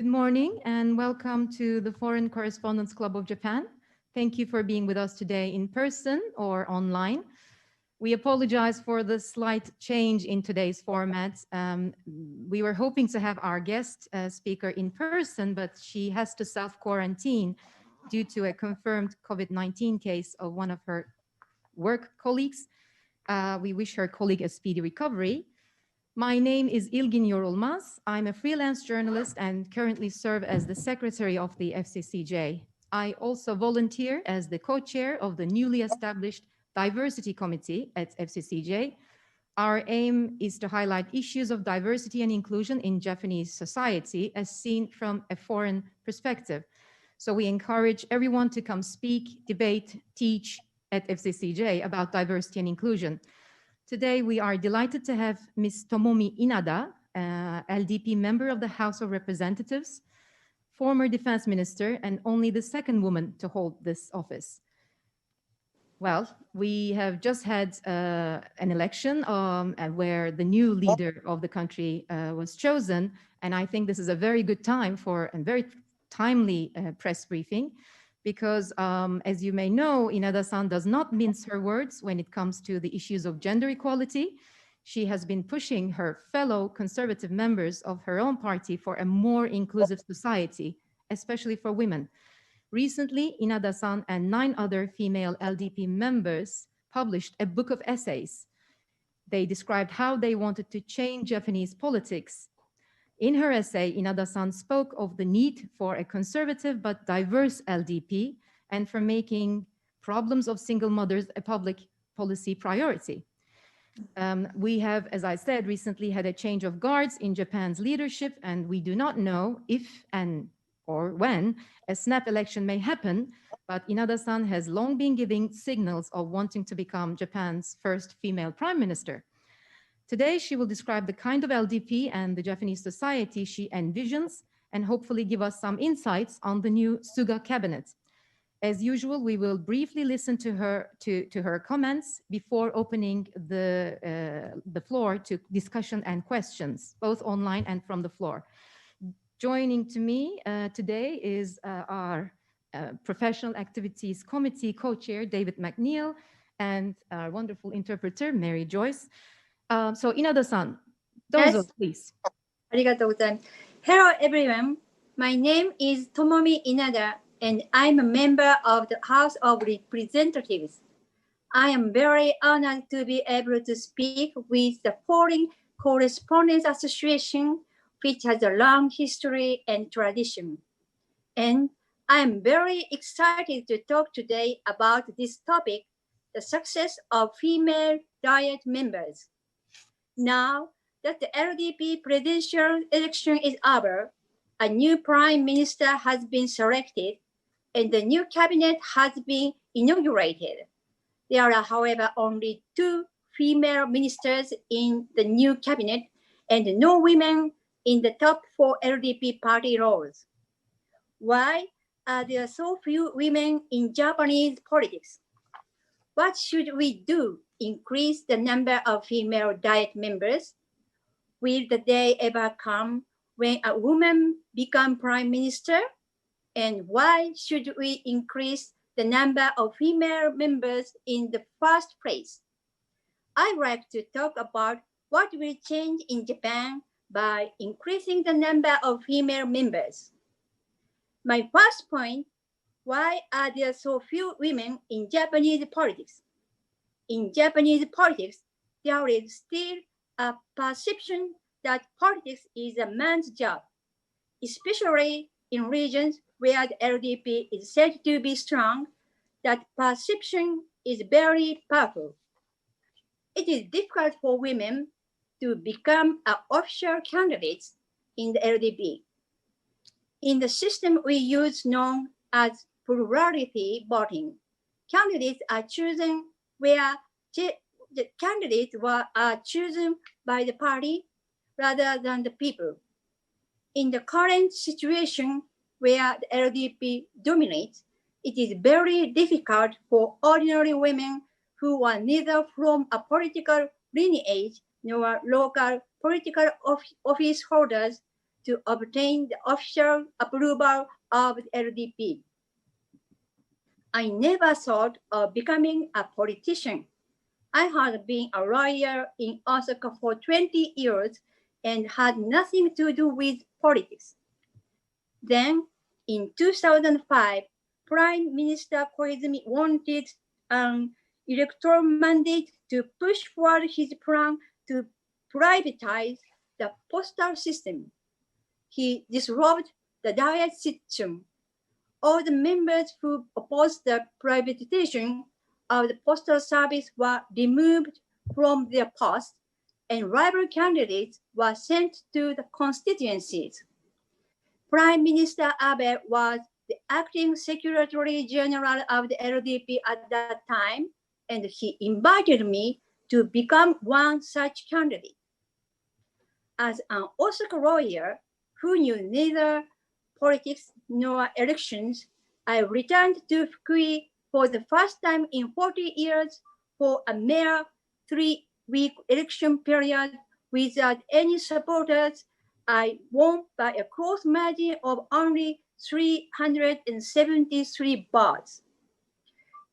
Good morning and welcome to the Foreign Correspondents Club of Japan. Thank you for being with us today in person or online. We apologize for the slight change in today's format. We were hoping to have our guest speaker in person, but she has to self-quarantine due to a confirmed COVID-19 case of one of her work colleagues. We wish her colleague a speedy recovery. My name is Ilgin Yorulmaz. I'm a freelance journalist and currently serve as the secretary of the FCCJ. I also volunteer as the co-chair of the newly established Diversity Committee at FCCJ. Our aim is to highlight issues of diversity and inclusion in Japanese society as seen from a foreign perspective. So we encourage everyone to come speak, debate, teach at FCCJ about diversity and inclusion. Today, we are delighted to have Ms. Tomomi Inada, LDP member of the House of Representatives, former defense minister, and only the second woman to hold this office. Well, we have just had an election where the new leader of the country was chosen, and I think this is a very good time for a very timely press briefing. Because as you may know, Inada-san does not mince her words when it comes to the issues of gender equality. She has been pushing her fellow conservative members of her own party for a more inclusive society, especially for women. Recently, Inada-san and 9 other female LDP members published a book of essays. They described how they wanted to change Japanese politics. In her essay, Inada-san spoke of the need for a conservative but diverse LDP and for making problems of single mothers a public policy priority. We have, as I said, recently had a change of guards in Japan's leadership, and we do not know if or when a snap election may happen, but Inada-san has long been giving signals of wanting to become Japan's first female prime minister. Today, she will describe the kind of LDP and the Japanese society she envisions and hopefully give us some insights on the new Suga cabinet. As usual, we will briefly listen to her comments before opening the floor to discussion and questions, both online and from the floor. Joining to me today is our Professional Activities Committee co-chair, David McNeil, and our wonderful interpreter, Mary Joyce. So Inada-san, dozo, please. ありがとうございます。Hello everyone, my name is Tomomi Inada and I'm a member of the House of Representatives. I am very honored to be able to speak with the Foreign Correspondents Association, which has a long history and tradition. And I am very excited to talk today about this topic, the success of female Diet members. Now that the LDP presidential election is over, a new prime minister has been selected and the new cabinet has been inaugurated. There are, however, only 2 female ministers in the new cabinet and no women in the top 4 LDP party roles. Why are there so few women in Japanese politics? What should we do to increase the number of female Diet members? Will the day ever come when a woman becomes prime minister? And why should we increase the number of female members in the first place? I'd like to talk about what will change in Japan by increasing the number of female members. My first point, why are there so few women in Japanese politics? In Japanese politics, there is still a perception that politics is a man's job, especially in regions where the LDP is said to be strong. That perception is very powerful. It is difficult for women to become official candidates in the LDP. In the system we use known as plurality voting, candidates are chosen where the candidates are chosen by the party rather than the people. In the current situation where the LDP dominates, it is very difficult for ordinary women who are neither from a political lineage nor local political office holders to obtain the official approval of the LDP. I never thought of becoming a politician. I had been a lawyer in Osaka for 20 years and had nothing to do with politics. Then, in 2005, Prime Minister Koizumi wanted an electoral mandate to push forward his plan to privatize the postal system. He disrobed the Diet system. All the members who opposed the privatization of the postal service were removed from their posts, and rival candidates were sent to the constituencies. Prime Minister Abe was the acting Secretary General of the LDP at that time, and he invited me to become one such candidate. As an Osaka lawyer who knew neither politics nor elections, I returned to Fukui for the first time in 40 years for a mere 3-week election period without any supporters. I won by a close margin of only 373 votes.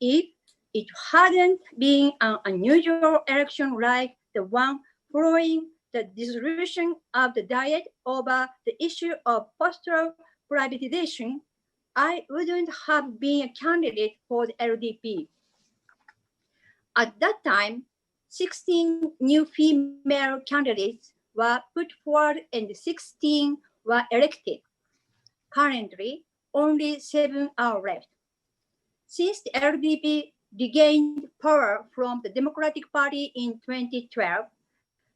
If it hadn't been an unusual election like the one following the dissolution of the Diet over the issue of postal privatization, I wouldn't have been a candidate for the LDP. At that time, 16 new female candidates were put forward and 16 were elected. Currently, only 7 are left. Since the LDP regained power from the Democratic Party in 2012,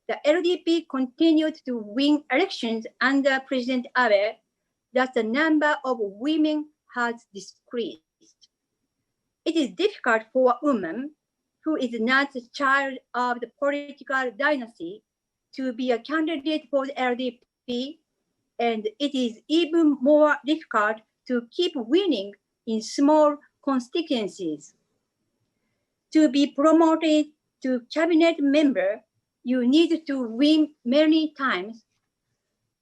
the LDP continued to win elections under President Abe, thus the number of women has decreased. It is difficult for a woman who is not a child of the political dynasty to be a candidate for the LDP, and it is even more difficult to keep winning in small constituencies. To be promoted to cabinet member, you need to win many times.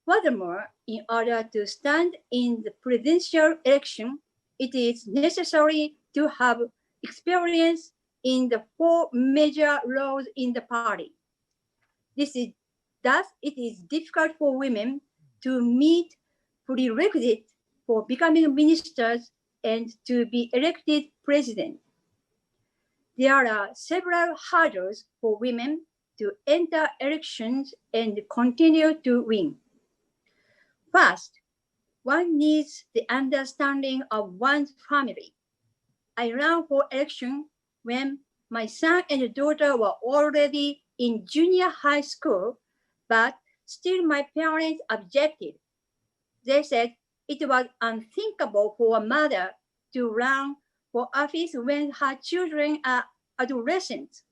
Furthermore, in order to stand in the presidential election, it is necessary to have experience in the 4 major roles in the party. Thus, it is difficult for women to meet prerequisites for becoming ministers and to be elected president. There are several hurdles for women to enter elections and continue to win. First, one needs the understanding of one's family. I ran for election when my son and daughter were already in junior high school, but still my parents objected. They said it was unthinkable for a mother to run for office when her children are adolescents.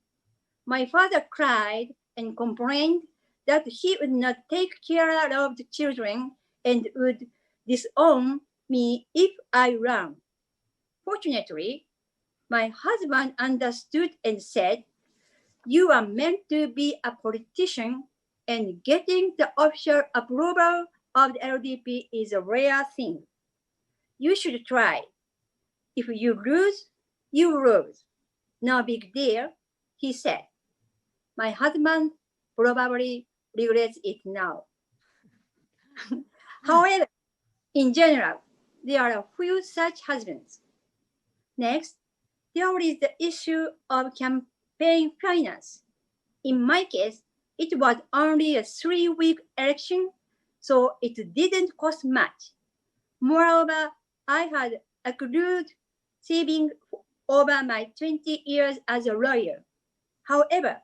My father cried and complained that he would not take care of the children and would disown me if I ran. Fortunately, my husband understood and said, "You are meant to be a politician, and getting the official approval of the LDP is a rare thing. You should try. If you lose, you lose. No big deal," he said. My husband probably regrets it now. However, in general, there are a few such husbands. Next, there is the issue of campaign finance. In my case, it was only a 3-week election, so it didn't cost much. Moreover, I had accrued savings over my 20 years as a lawyer. However,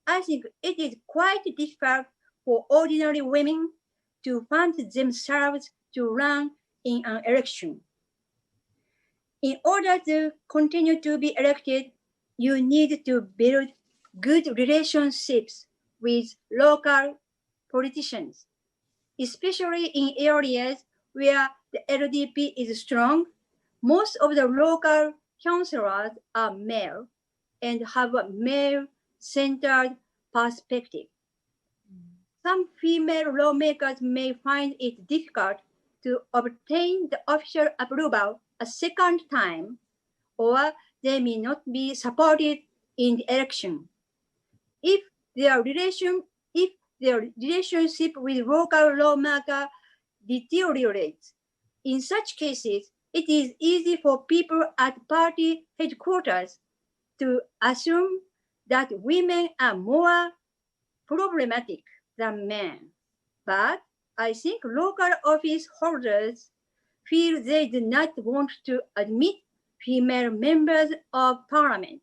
I think it is quite difficult for ordinary women to fund themselves to run in an election. In order to continue to be elected, you need to build good relationships with local politicians, especially in areas where the LDP is strong. Most of the local councillors are male and have a male-centered perspective. some female lawmakers may find it difficult to obtain the official approval a second time, or they may not be supported in the election. If their relationship with local lawmaker deteriorates, in such cases, it is easy for people at party headquarters to assume that women are more problematic than men. But I think local office holders feel they do not want to admit female members of parliament.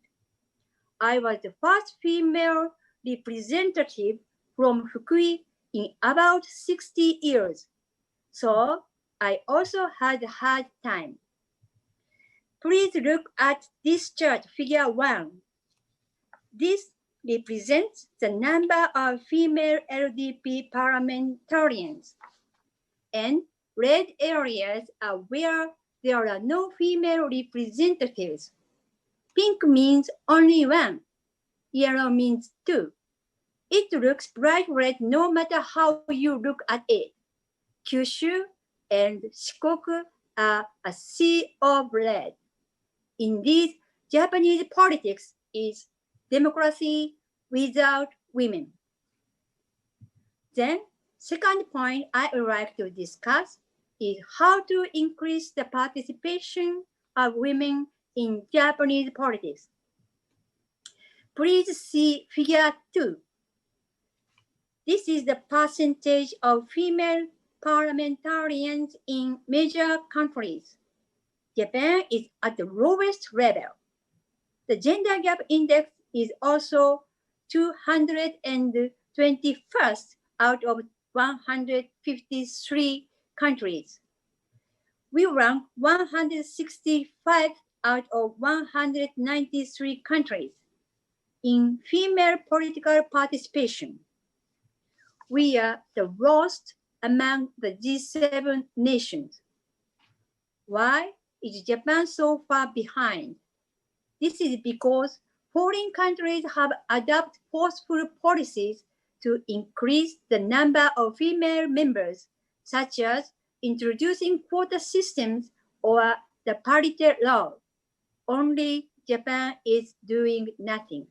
I was the first female representative from Fukui in about 60 years, so I also had a hard time. Please look at this chart, figure 1. This represents the number of female LDP parliamentarians, and red areas are where there are no female representatives. Pink means only 1, yellow means 2. It looks bright red no matter how you look at it. Kyushu and Shikoku are a sea of red. Indeed, Japanese politics is democracy without women. Then, second point I would like to discuss is how to increase the participation of women in Japanese politics. Please see figure 2. This is the percentage of female parliamentarians in major countries. Japan is at the lowest level. The gender gap index is also 221st out of 153 countries. We rank 165 out of 193 countries in female political participation. We are the lowest among the G7 nations. Why is Japan so far behind? This is because foreign countries have adopted forceful policies to increase the number of female members, such as introducing quota systems or the parity law. Only Japan is doing nothing.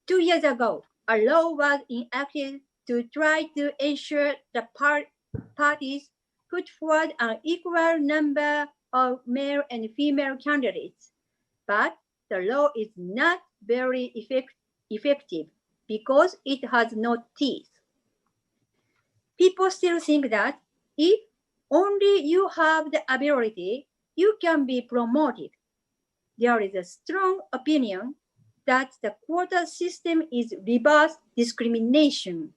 2 years ago, a law was enacted to try to ensure the parties put forward an equal number of male and female candidates. But the law is not very effective because it has no teeth. People still think that if only you have the ability, you can be promoted. There is a strong opinion that the quota system is reverse discrimination.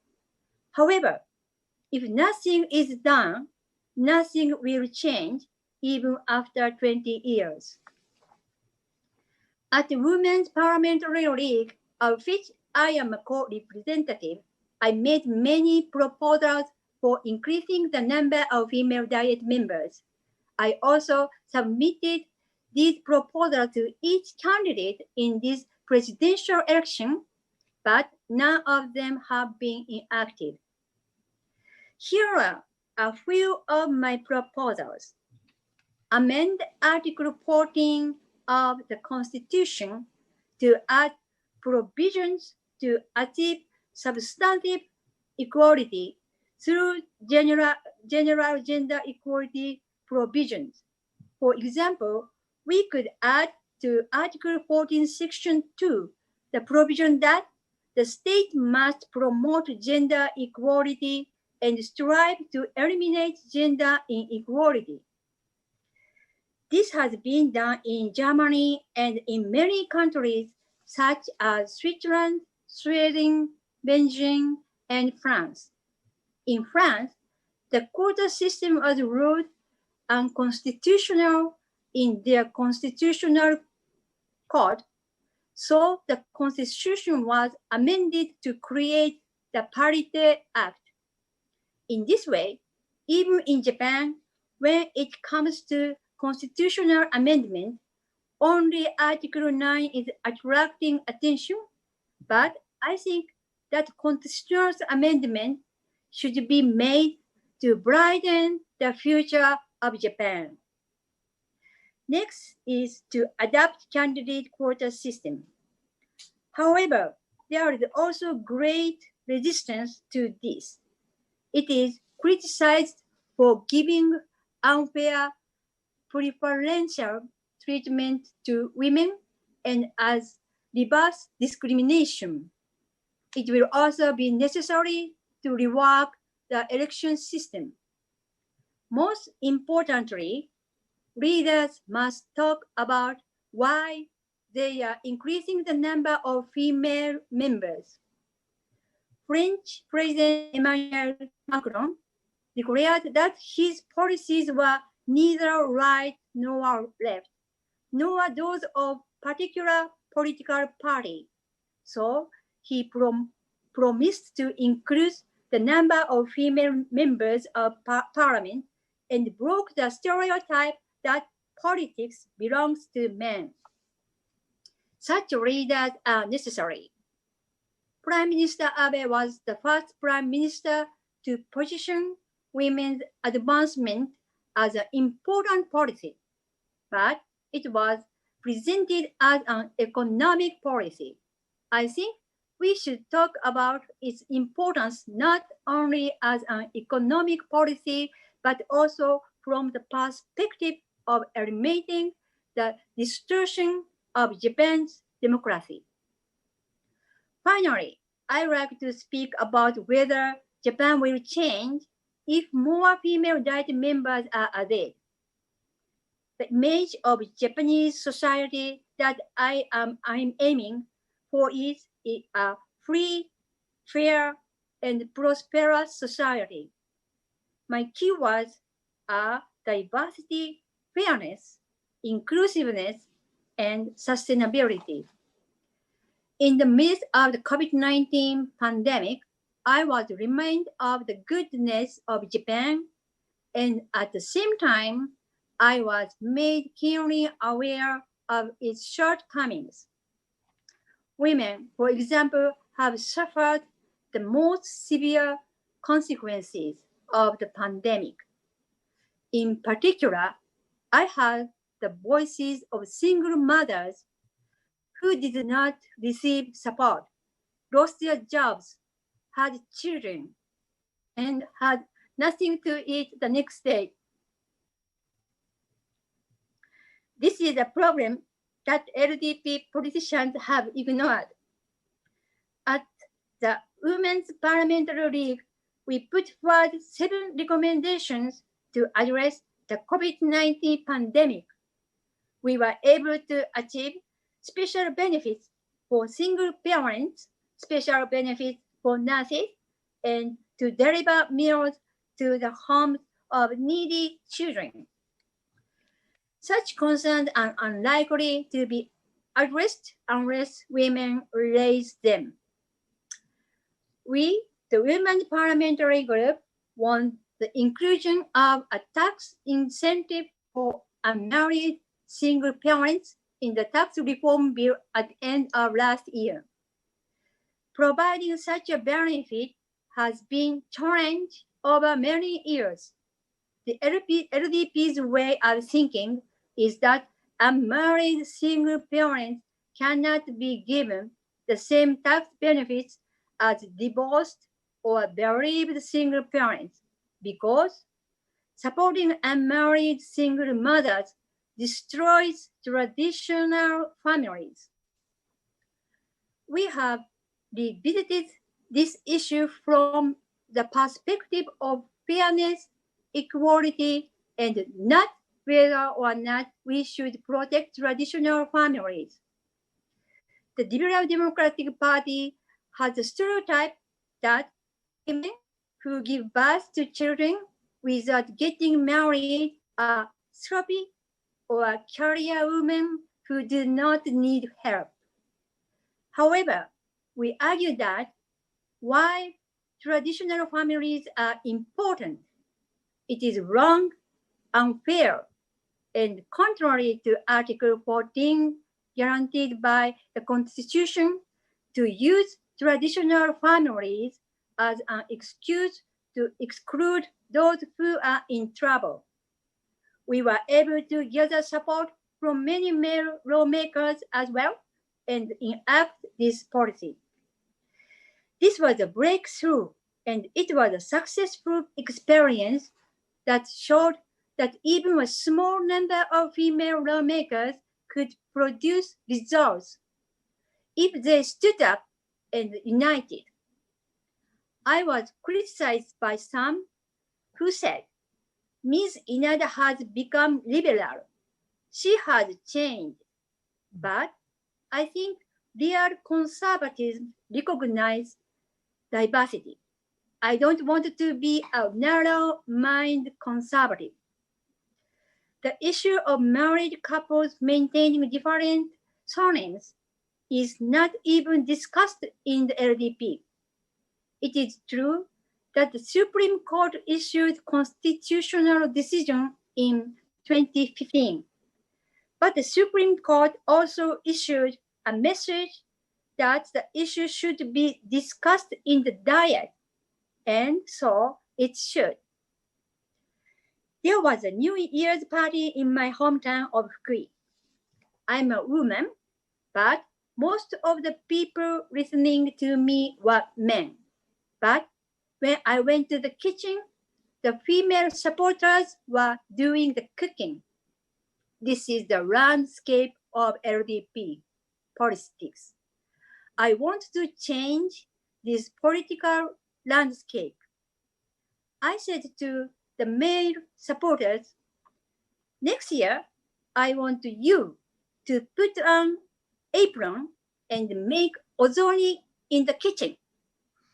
However, if nothing is done, nothing will change even after 20 years. At the Women's Parliamentary League, of which I am a co-representative, I made many proposals for increasing the number of female Diet members. I also submitted these proposals to each candidate in this presidential election, but none of them have been enacted. Here are a few of my proposals. Amend Article 14 of the Constitution to add provisions to achieve substantive equality through general gender equality provisions. For example, we could add to Article 14, Section 2, the provision that the state must promote gender equality and strive to eliminate gender inequality. This has been done in Germany and in many countries such as Switzerland, Sweden, Belgium, and France. In France, the quota system was ruled unconstitutional in their constitutional court, so the constitution was amended to create the Parity Act. In this way, even in Japan, when it comes to constitutional amendment, only Article 9 is attracting attention, but I think that constitutional amendment should be made to brighten the future of Japan. Next is to adopt candidate quota system. However, there is also great resistance to this. It is criticized for giving unfair preferential treatment to women and as reverse discrimination. It will also be necessary to rework the election system. Most importantly, leaders must talk about why they are increasing the number of female members. French President Emmanuel Macron declared that his policies were neither right nor left, nor those of particular political party. So he promised to increase the number of female members of parliament and broke the stereotype that politics belongs to men. Such leaders are necessary. Prime Minister Abe was the first prime minister to position women's advancement as an important policy, but it was presented as an economic policy. I think we should talk about its importance not only as an economic policy, but also from the perspective of eliminating the distortion of Japan's democracy. Finally, I'd like to speak about whether Japan will change if more female diet members are added. The image of Japanese society that I'm aiming for is a free, fair, and prosperous society. My keywords are diversity, fairness, inclusiveness, and sustainability. In the midst of the COVID-19 pandemic, I was reminded of the goodness of Japan, and at the same time, I was made keenly aware of its shortcomings. Women, for example, have suffered the most severe consequences of the pandemic. In particular, I heard the voices of single mothers who did not receive support, lost their jobs, had children, and had nothing to eat the next day. This is a problem that LDP politicians have ignored. At the Women's Parliamentary League, we put forward 7 recommendations to address the COVID-19 pandemic. We were able to achieve special benefits for single parents, special benefits for nurses, and to deliver meals to the homes of needy children. Such concerns are unlikely to be addressed unless women raise them. We, the Women's Parliamentary Group, want the inclusion of a tax incentive for unmarried single parents in the tax reform bill at the end of last year. Providing such a benefit has been challenged over many years. The LDP's way of thinking is that unmarried single parents cannot be given the same tax benefits as divorced or bereaved single parents because supporting unmarried single mothers destroys traditional families. We have revisited this issue from the perspective of fairness, equality, and not whether or not we should protect traditional families. The Liberal Democratic Party has a stereotype that women who give birth to children without getting married are sloppy or career women who do not need help. However, we argue that while traditional families are important, it is wrong, unfair, and contrary to Article 14 guaranteed by the Constitution to use traditional families as an excuse to exclude those who are in trouble. We were able to gather support from many male lawmakers as well and enact this policy. This was a breakthrough, and it was a successful experience that showed that even a small number of female lawmakers could produce results if they stood up and united. I was criticized by some who said, Ms. Inada has become liberal. She has changed. But I think real conservatives recognize diversity. I don't want to be a narrow-minded conservative. The issue of married couples maintaining different surnames is not even discussed in the LDP. It is true that the Supreme Court issued constitutional decision in 2015. But the Supreme Court also issued a message that the issue should be discussed in the Diet, and so it should. There was a New Year's party in my hometown of Fukui. I'm a woman, but most of the people listening to me were men. But when I went to the kitchen, the female supporters were doing the cooking. This is the landscape of LDP politics. I want to change this political landscape. I said to the male supporters, next year, I want you to put on apron and make ozoni in the kitchen.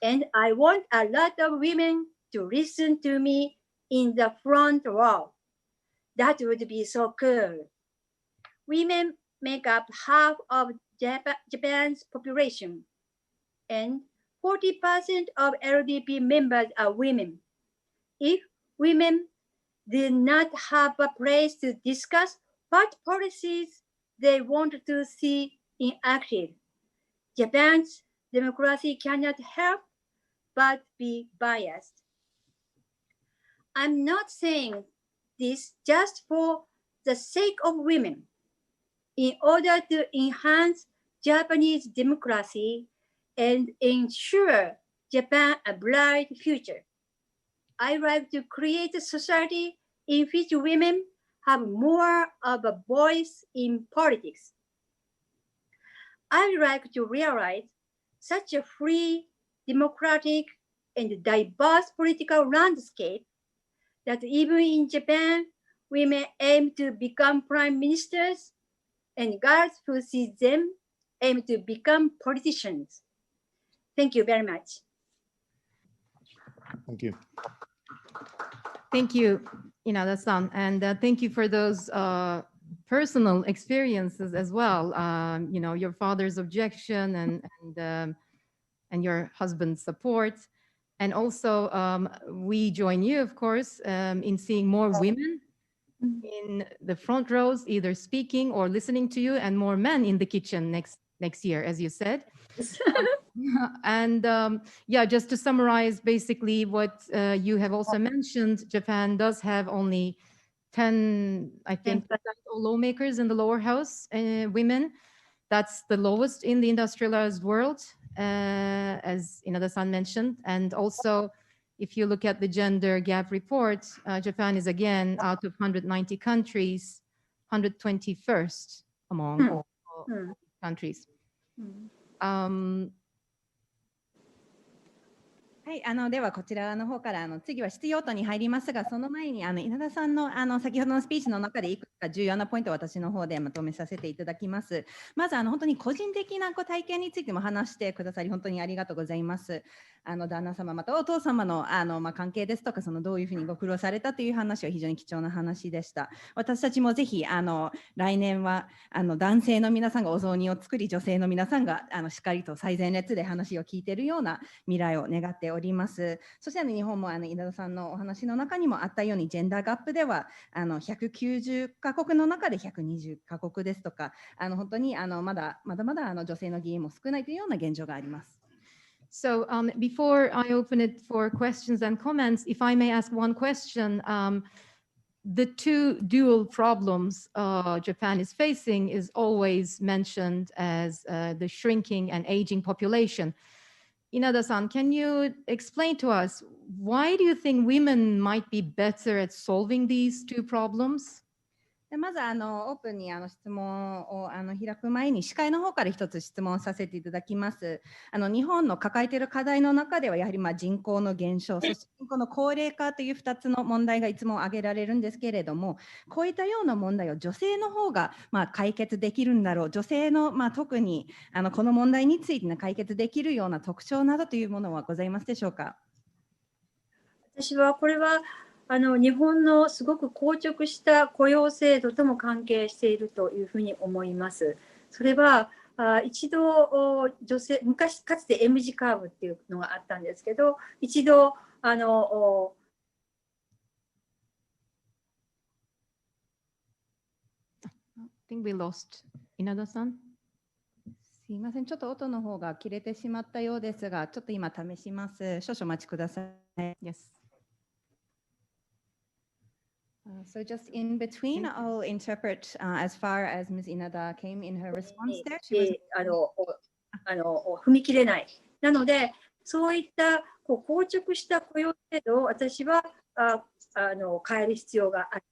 And I want a lot of women to listen to me in the front row. That would be so cool. Women make up half of Japan's population, and 40% of LDP members are women. If women did not have a place to discuss what policies they want to see enacted, Japan's democracy cannot help but be biased. I'm not saying this just for the sake of women. In order to enhance Japanese democracy and ensure Japan a bright future, I like to create a society in which women have more of a voice in politics. I like to realize such a free, democratic, and diverse political landscape that even in Japan, women aim to become prime ministers, and girls who see them aim to become politicians. Thank you very much. Thank you. Thank you, Inada-san, and thank you for those personal experiences as well. Your father's objection and your husband's support. And also, we join you, of course, in seeing more women in the front rows, either speaking or listening to you, and more men in the kitchen next year, as you said. And yeah, just to summarize basically what you have also mentioned, Japan does have only 10, I think, lawmakers in the lower house, women. That's the lowest in the industrialized world, as Inada-san mentioned. And also, if you look at the gender gap report, Japan is again, out of 190 countries, 121st among all countries. はい、ではこちらの方から次は質疑応答に入りますが、その前に稲田さんの先ほどのスピーチの中でいくつか重要なポイントを私の方でまとめさせていただきます。まず本当に個人的な体験についても話してくださり本当にありがとうございます。旦那様またお父様の関係ですとか、どういうふうにご苦労されたという話は非常に貴重な話でした。私たちもぜひ来年は男性の皆さんがお雑煮を作り、女性の皆さんがしっかりと最前列で話を聞いているような未来を願っております。そして日本も稲田さんのお話の中にもあったように、ジェンダーガップでは190カ国の中で120カ国ですとか、本当にまだまだ女性の議員も少ないというような現状があります。So before I open it for questions and comments, if I may ask one question, the two dual problems Japan is facing is always mentioned as the shrinking and aging population. Inada-san, can you explain to us, why do you think women might be better at solving these two problems? でまずオープンに質問を開く前に司会の方から一つ質問させていただきます。日本の抱えている課題の中ではやはり人口の減少、そして人口の高齢化という2つの問題がいつも挙げられるんですけれども、こういったような問題を女性の方が解決できるんだろう、女性の特にこの問題について解決できるような特徴などというものはございますでしょうか。私はこれは日本のすごく硬直した雇用制度とも関係しているというふうに思います。それは一度女性、昔かつて M 字カーブっていうのがあったんですけど、一度I think we lost Inada-san. すいません、ちょっと音の方が切れてしまったようですが、ちょっと今試します。少々お待ちください。Yes. So just in between, I'll interpret as far as Ms. Inada came in her response there. She was... 踏み切れない。なので、そういった硬直した雇用制度を私は変える必要がある。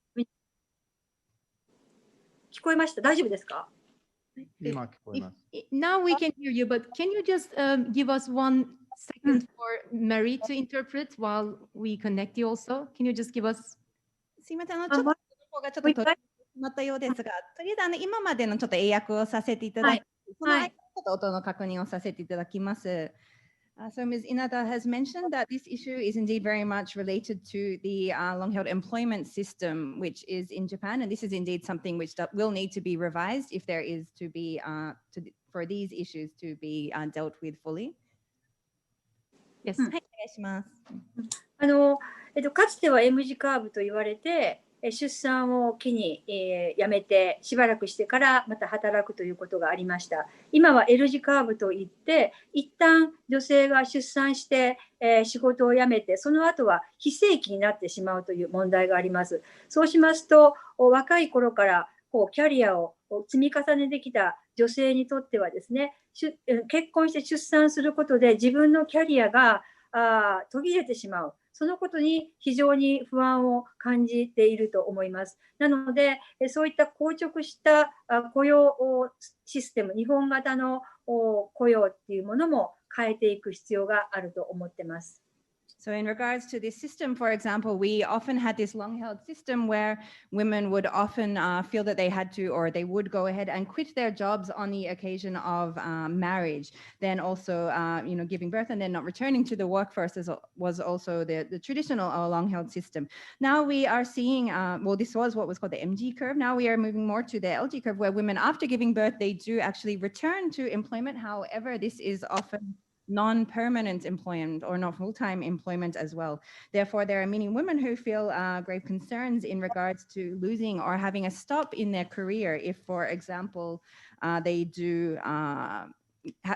聞こえました？大丈夫ですか？今聞こえます。Now we can hear you, but can you just give us 1 second for Mary to interpret while we connect you also? Can you just give us... すいません、ちょっと方がちょっと取れてしまったようですが、とりあえず今までのちょっと英訳をさせていただいて、その間ちょっと音の確認をさせていただきます。So Ms. Inada has mentioned that this issue is indeed very much related to the long-held employment system, which is in Japan, and this is indeed something which will need to be revised if there is to be for these issues to be dealt with fully. Yes. はい、お願いします。かつては M 字カーブと言われて、出産を機に、辞めてしばらくしてからまた働くということがありました。今は L 字カーブといって、一旦女性が出産して、仕事を辞めて、その後は非正規になってしまうという問題があります。そうしますと、若い頃からキャリアを積み重ねてきた女性にとってはですね、結婚して出産することで自分のキャリアが途切れてしまう。そのことに非常に不安を感じていると思います。なので、そういった硬直した雇用システム、日本型の雇用っていうものも変えていく必要があると思っています。So in regards to this system, for example, we often had this long-held system where women would often feel that they had to, or they would go ahead and quit their jobs on the occasion of marriage. Then also, giving birth and then not returning to the workforce was also the traditional long-held system. Now we are seeing, this was what was called the MG curve. Now we are moving more to the LG curve, where women after giving birth, they do actually return to employment. However, this is often non-permanent employment or not full-time employment as well. Therefore, there are many women who feel grave concerns in regards to losing or having a stop in their career if, for example, they do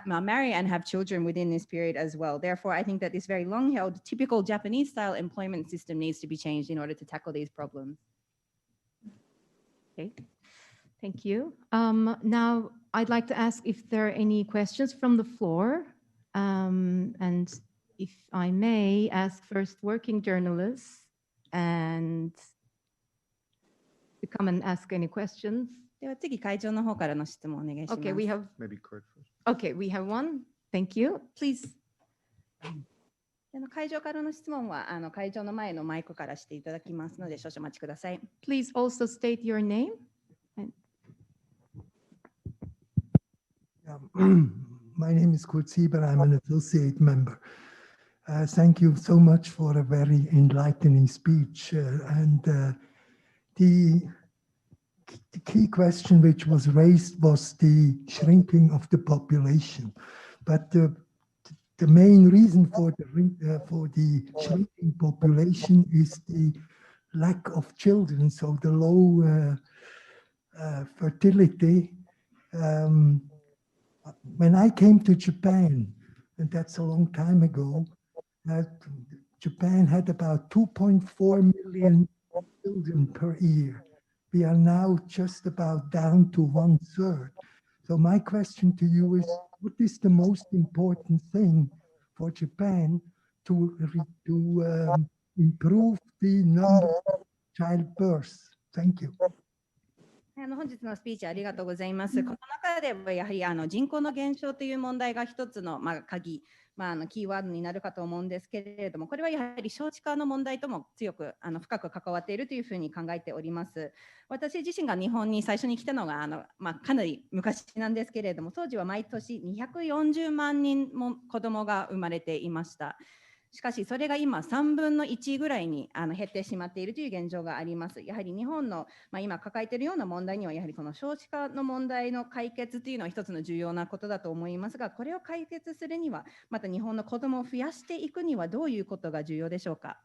marry and have children within this period as well. Therefore, I think that this very long-held, typical Japanese-style employment system needs to be changed in order to tackle these problems. Okay, thank you. Now, I'd like to ask if there are any questions from the floor. And if I may ask first working journalists and to come and ask any questions. では次会場の方からの質問をお願いします。Okay, we have. Maybe Kurt first. Okay, we have one. Thank you. Please. 会場からの質問は会場の前のマイクからしていただきますので少々お待ちください。Please also state your name. My name is Kurt Sieber. I'm an associate member. Thank you so much for a very enlightening speech. The key question which was raised was the shrinking of the population. But the main reason for the shrinking population is the lack of children, so the low fertility. When I came to Japan, and that's a long time ago, that Japan had about 2.4 million children per year. We are now just about down to 1/3. So my question to you is, what is the most important thing for Japan to improve the number of childbirths? Thank you. 本日のスピーチありがとうございます。この中ではやはり人口の減少という問題が一つの鍵、キーワードになるかと思うんですけれども、これはやはり少子化の問題とも強く深く関わっているというふうに考えております。私自身が日本に最初に来たのがかなり昔なんですけれども、当時は毎年240万人も子どもが生まれていました。しかしそれが今3分の1ぐらいに減ってしまっているという現状があります。やはり日本の、今抱えているような問題にはやはりこの少子化の問題の解決というのは一つの重要なことだと思いますが、これを解決するにはまた日本の子どもを増やしていくにはどういうことが重要でしょうか。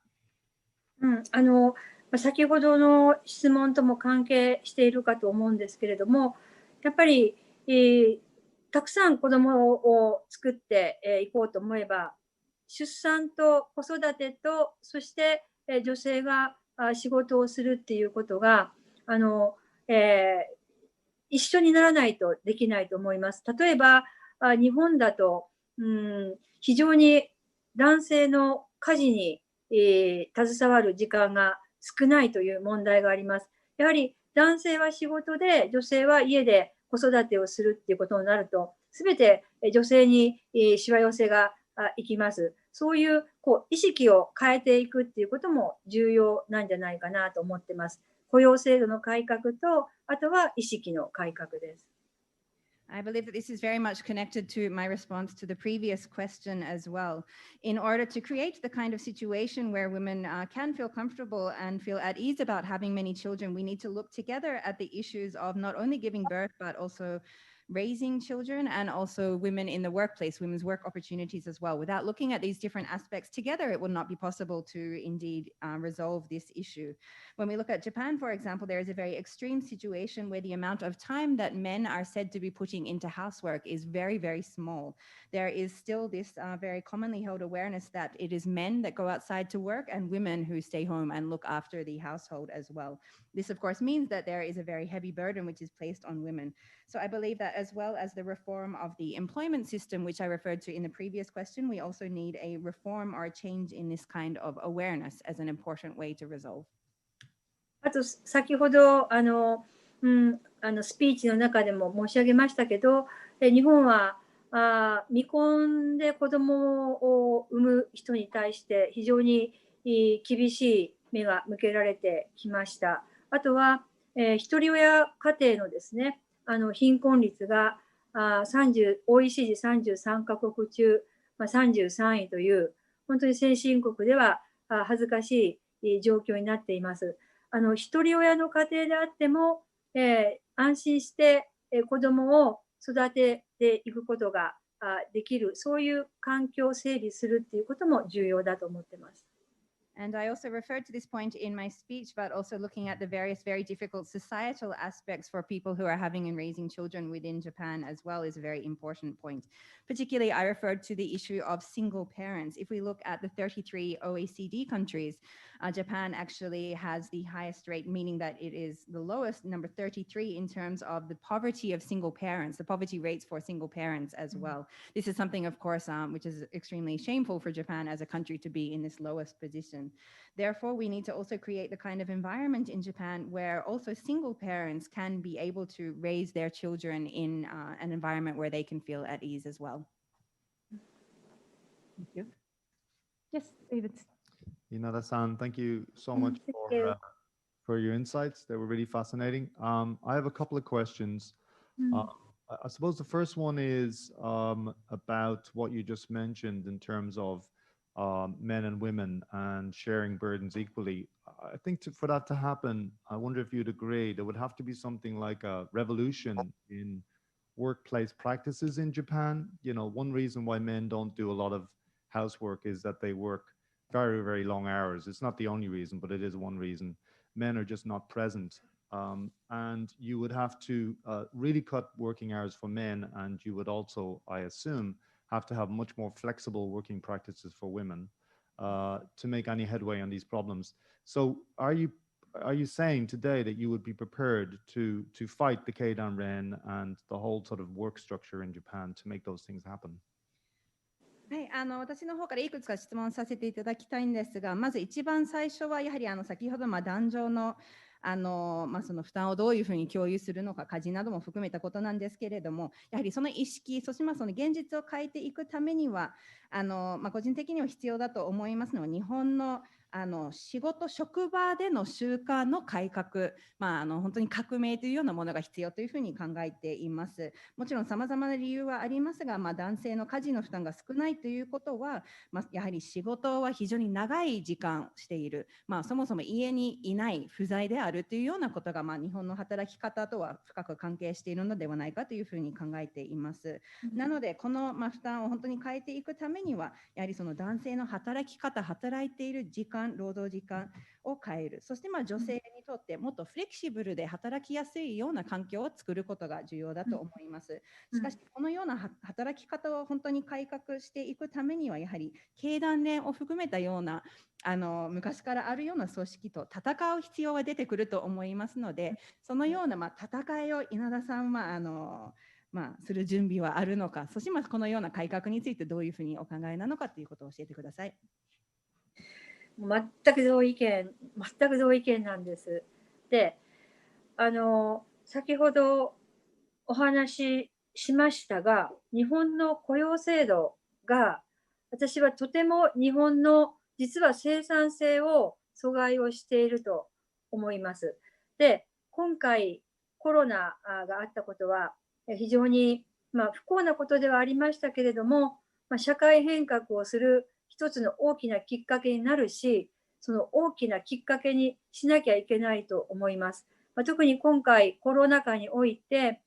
先ほどの質問とも関係しているかと思うんですけれども、やっぱり、たくさん子どもを作っていこうと思えば、出産と子育てと、そして女性が仕事をするっていうことが一緒にならないとできないと思います。例えば日本だと非常に男性の家事に携わる時間が少ないという問題があります。やはり男性は仕事で女性は家で子育てをするっていうことになると、すべて女性にしわ寄せがいきます。そういう意識を変えていくっていうことも重要なんじゃないかなと思ってます。雇用制度の改革と、あとは意識の改革です。I believe that this is very much connected to my response to the previous question as well. In order to create the kind of situation where women can feel comfortable and feel at ease about having many children, we need to look together at the issues of not only giving birth, but also raising children and also women in the workplace, women's work opportunities as well. Without looking at these different aspects together, it will not be possible to indeed resolve this issue. When we look at Japan, for example, there is a very extreme situation where the amount of time that men are said to be putting into housework is very, very small. There is still this very commonly held awareness that it is men that go outside to work and women who stay home and look after the household as well. This, of course, means that there is a very heavy burden which is placed on women. So I believe that as well as the reform of the employment system, which I referred to in the previous question, we also need a reform or a change in this kind of awareness as an important way to resolve. あと先ほどスピーチの中でも申し上げましたけど、日本は未婚で子どもを産む人に対して非常に厳しい目が向けられてきました。あとは、一人親家庭のですね、貧困率がOECD33 カ国中、33位という、本当に先進国では恥ずかしい状況になっています。一人親の家庭であっても、安心して子どもを育てていくことができる、そういう環境を整備するっていうことも重要だと思ってます。And I also referred to this point in my speech, but also looking at the various very difficult societal aspects for people who are having and raising children within Japan as well is a very important point. Particularly, I referred to the issue of single parents. If we look at the 33 OECD countries, Japan actually has the highest rate, meaning that it is the lowest, number 33, in terms of the poverty of single parents, the poverty rates for single parents as well. This is something, of course, which is extremely shameful for Japan as a country to be in this lowest position. Therefore, we need to also create the kind of environment in Japan where also single parents can be able to raise their children in an environment where they can feel at ease as well. Thank you. Yes, David. Inada-san, thank you so much for your insights. They were really fascinating. I have a couple of questions. I suppose the first one is about what you just mentioned in terms of men and women and sharing burdens equally. I think for that to happen, I wonder if you'd agree, there would have to be something like a revolution in workplace practices in Japan. You know, one reason why men don't do a lot of housework is that they work very, very long hours. It's not the only reason, but it is one reason. Men are just not present. And you would have to really cut working hours for men, and you would also, I assume, have to have much more flexible working practices for women to make any headway on these problems. So are you saying today that you would be prepared to fight the Keidanren and the whole sort of work structure in Japan to make those things happen? はい、私の方からいくつか質問させていただきたいんですが、まず一番最初はやはり先ほど男女のその負担をどういうふうに共有するのか、家事なども含めたことなんですけれども、やはりその意識、そしてその現実を変えていくためには個人的には必要だと思いますのは、日本の仕事、職場での習慣の改革、本当に革命というようなものが必要というふうに考えています。もちろんさまざまな理由はありますが、男性の家事の負担が少ないということは、やはり仕事は非常に長い時間している、そもそも家にいない不在であるというようなことが、日本の働き方とは深く関係しているのではないかというふうに考えています。なのでこの負担を本当に変えていくためには、やはりその男性の働き方、働いている時間、労働時間を変える、そして女性にとってもっとフレキシブルで働きやすいような環境を作ることが重要だと思います。しかしこのような働き方を本当に改革していくためには、やはり経団連を含めたような昔からあるような組織と戦う必要が出てくると思いますので、そのような戦いを稲田さんはする準備はあるのか、そしてこのような改革についてどういうふうにお考えなのかということを教えてください。全く同意見なんです。で、先ほどお話ししましたが、日本の雇用制度が私はとても日本の実は生産性を阻害をしていると思います。で、今回コロナがあったことは非常に不幸なことではありましたけれども、社会変革をする一つの大きなきっかけになるし、その大きなきっかけにしなきゃいけないと思います。特に今回コロナ禍において、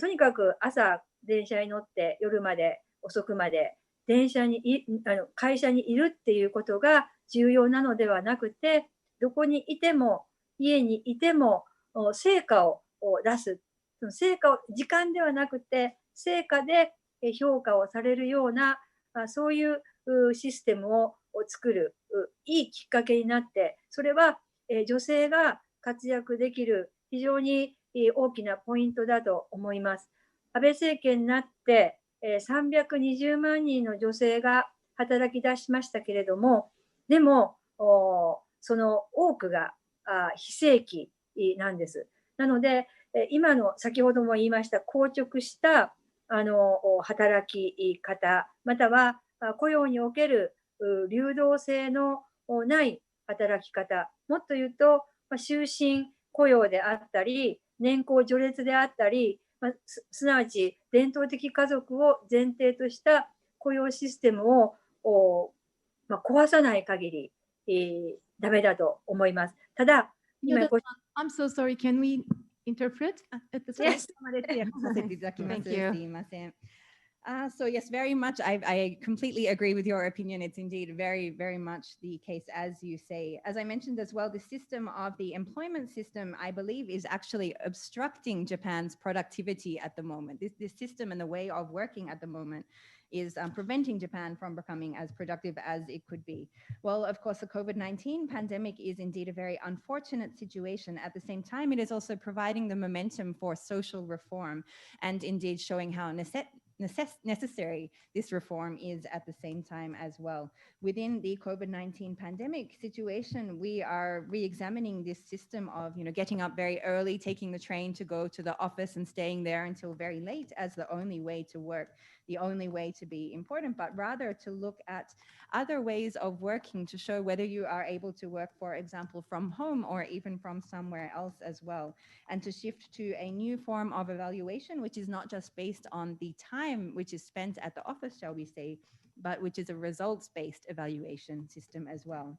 とにかく朝電車に乗って夜まで遅くまで会社にいるっていうことが重要なのではなくて、どこにいても家にいても成果を出す、その成果を時間ではなくて成果で評価をされるようなそういうシステムを作るいいきっかけになって、それは女性が活躍できる非常に大きなポイントだと思います。安倍政権になって320万人の女性が働き出しましたけれども、でもその多くが非正規なんです。なので今の先ほども言いました硬直した働き方、または雇用における流動性のない働き方、もっと言うと終身雇用であったり年功序列であったり、すなわち伝統的家族を前提とした雇用システムを壊さない限りダメだと思います。ただ、今I'm so sorry, can we interpret at the time? Yes. Thank you. So yes, very much. I completely agree with your opinion. It's indeed very, very much the case, as you say. As I mentioned as well, the system of the employment system, I believe, is actually obstructing Japan's productivity at the moment. This system and the way of working at the moment is preventing Japan from becoming as productive as it could be. Well, of course, the COVID-19 pandemic is indeed a very unfortunate situation. At the same time, it is also providing the momentum for social reform and indeed showing how necessary this reform is at the same time as well. Within the COVID-19 pandemic situation, we are re-examining this system of, getting up very early, taking the train to go to the office and staying there until very late as the only way to work, the only way to be important, but rather to look at other ways of working to show whether you are able to work, for example, from home or even from somewhere else as well, and to shift to a new form of evaluation, which is not just based on the time which is spent at the office, shall we say, but which is a results-based evaluation system as well.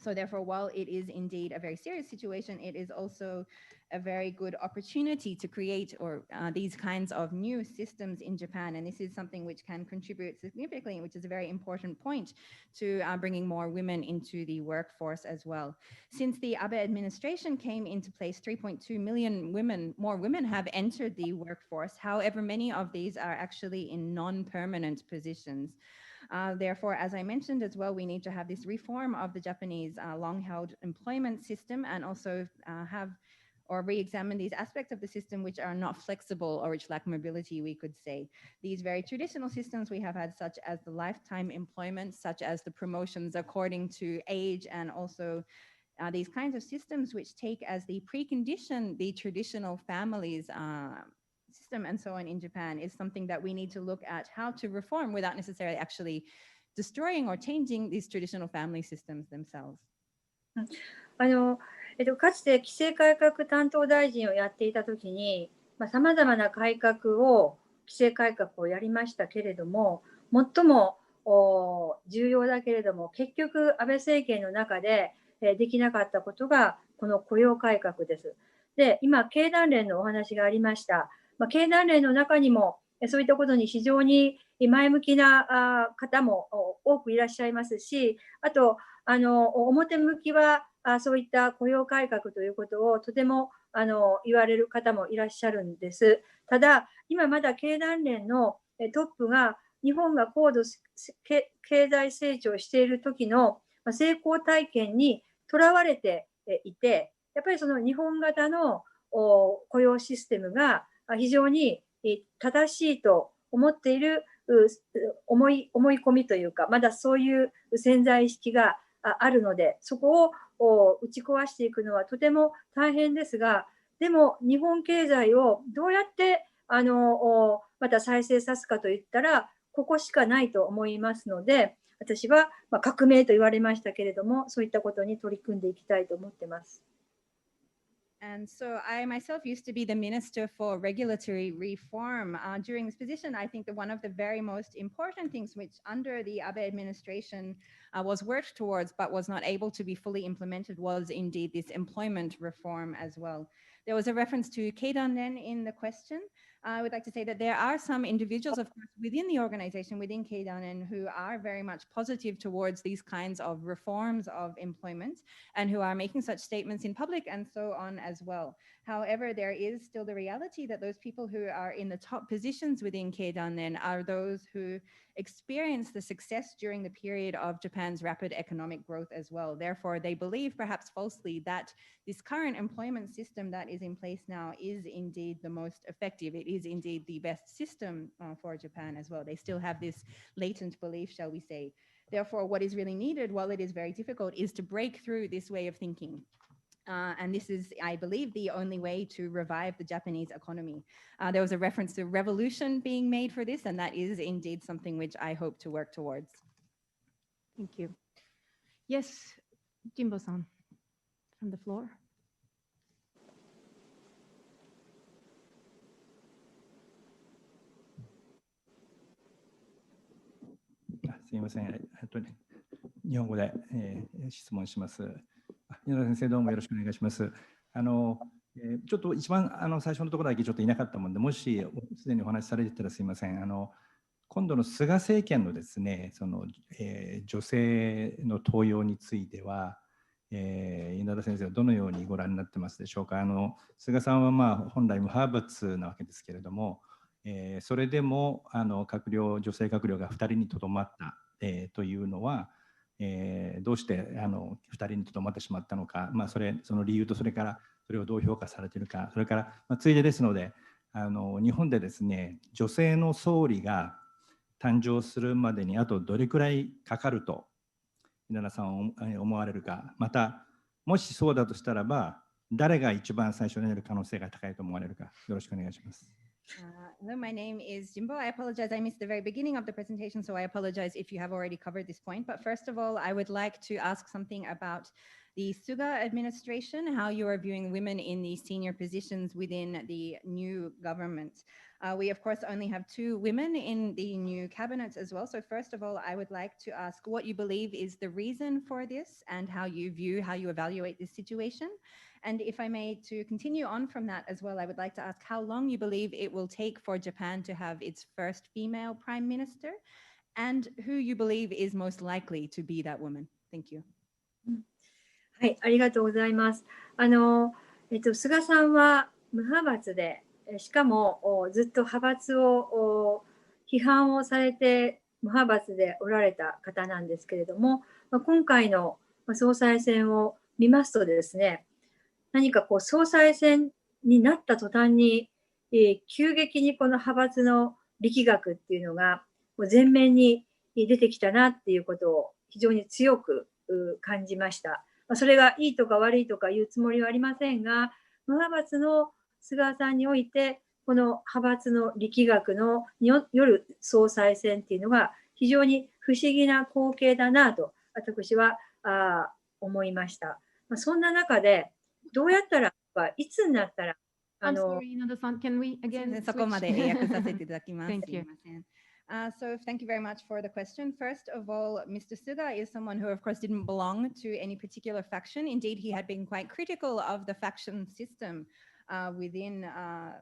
So therefore, while it is indeed a very serious situation, it is also a very good opportunity to create these kinds of new systems in Japan. And this is something which can contribute significantly, which is a very important point to bringing more women into the workforce as well. Since the Abe administration came into place, 3.2 million more women have entered the workforce. However, many of these are actually in non-permanent positions. Therefore, as I mentioned as well, we need to have this reform of the Japanese long-held employment system, and also re-examine these aspects of the system which are not flexible or which lack mobility, we could say. These very traditional systems we have had, such as the lifetime employment, such as the promotions according to age, and also these kinds of systems which take as the precondition the traditional families system and so on in Japan, is something that we need to look at how to reform without necessarily actually destroying or changing these traditional family systems themselves. かつて規制改革担当大臣をやっていたときに、さまざまな改革を、規制改革をやりましたけれども、最も重要だけれども、結局、安倍政権の中でできなかったことが、この雇用改革です。で、今、経団連のお話がありました。経団連の中にも、そういったことに非常に前向きな方も多くいらっしゃいますし、あと、表向きはそういった雇用改革ということをとても言われる方もいらっしゃるんです。ただ、今まだ経団連のトップが日本が高度経済成長している時の成功体験にとらわれていて、やっぱりその日本型の雇用システムが非常に正しいと思っている思い込みというか、まだそういう潜在意識があるので、そこを打ち壊していくのはとても大変ですが、でも日本経済をどうやってまた再生さすかといったら、ここしかないと思いますので、私は革命と言われましたけれども、そういったことに取り組んでいきたいと思っています。And so I myself used to be the Minister for Regulatory Reform. During this position, I think that one of the very most important things which under the Abe administration was worked towards but was not able to be fully implemented was indeed this employment reform as well. There was a reference to Keidanren in the question. I would like to say that there are some individuals, of course, within the organization, within Keidanren, who are very much positive towards these kinds of reforms of employment and who are making such statements in public and so on as well. However, there is still the reality that those people who are in the top positions within Keidanren are those who experienced the success during the period of Japan's rapid economic growth as well. Therefore, they believe, perhaps falsely, that this current employment system that is in place now is indeed the most effective. It is indeed the best system for Japan as well. They still have this latent belief, shall we say. Therefore, what is really needed, while it is very difficult, is to break through this way of thinking. And this is, I believe, the only way to revive the Japanese economy. There was a reference to revolution being made for this, and that is indeed something which I hope to work towards. Thank you. Yes, Jimbo-san, from the floor. Thank you. 日本語で、質問します。稲田先生、どうもよろしくお願いします。ちょっと一番最初のところだけちょっといなかったもので、もしすでにお話しされてたらすいません。今度の菅政権のですね、女性の登用については、稲田先生はどのようにご覧になってますでしょうか。菅さんは本来無派閥なわけですけれども、それでも女性閣僚が2人にとどまった、というのは、どうして2人にとどまってしまったのか、その理由と、それからそれをどう評価されているか、それから、ついでですので日本でですね、女性の総理が誕生するまでにあとどれくらいかかると稲田さんは思われるか、またもしそうだとしたらば誰が一番最初になる可能性が高いと思われるか、よろしくお願いします。Hello, my name is Jimbo. I apologize. I missed the very beginning of the presentation, so I apologize if you have already covered this point. But first of all, I would like to ask something about the Suga administration, how you are viewing women in the senior positions within the new government. We, of course, only have 2 women in the new cabinet as well. So first of all, I would like to ask what you believe is the reason for this and how you evaluate this situation. And if I may, to continue on from that as well, I would like to ask how long you believe it will take for Japan to have its first female prime minister and who you believe is most likely to be that woman. Thank you. はい、ありがとうございます。菅さんは無派閥で、しかもずっと派閥を批判をされて無派閥でおられた方なんですけれども、今回の総裁選を見ますとですね、何かこう総裁選になった途端に、急激にこの派閥の力学っていうのが前面に出てきたなっていうことを非常に強く感じました。それがいいとか悪いとか言うつもりはありませんが、無派閥の菅さんにおいて、この派閥の力学のよる総裁選っていうのが非常に不思議な光景だなと私は思いました。そんな中でどうやったらいつになったらI'm sorry, Inada-san, can we again そこまで訳させていただきます。Thank you. So thank you very much for the question. First of all, Mr. Suga is someone who, of course, didn't belong to any particular faction. Indeed, he had been quite critical of the faction system within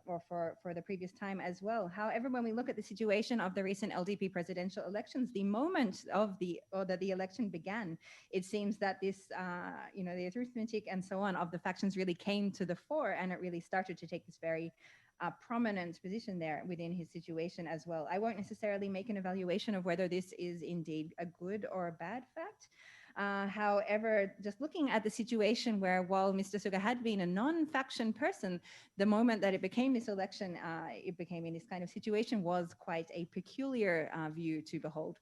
or for the previous time as well. However, when we look at the situation of the recent LDP presidential elections, the moment of the election began, it seems that this, the arithmetic and so on of the factions really came to the fore, and it really started to take this very prominent position there within his situation as well. I won't necessarily make an evaluation of whether this is indeed a good or a bad fact. However, just looking at the situation where while Mr. Suga had been a non-faction person, the moment that it became this election, it became in this kind of situation was quite a peculiar view to behold.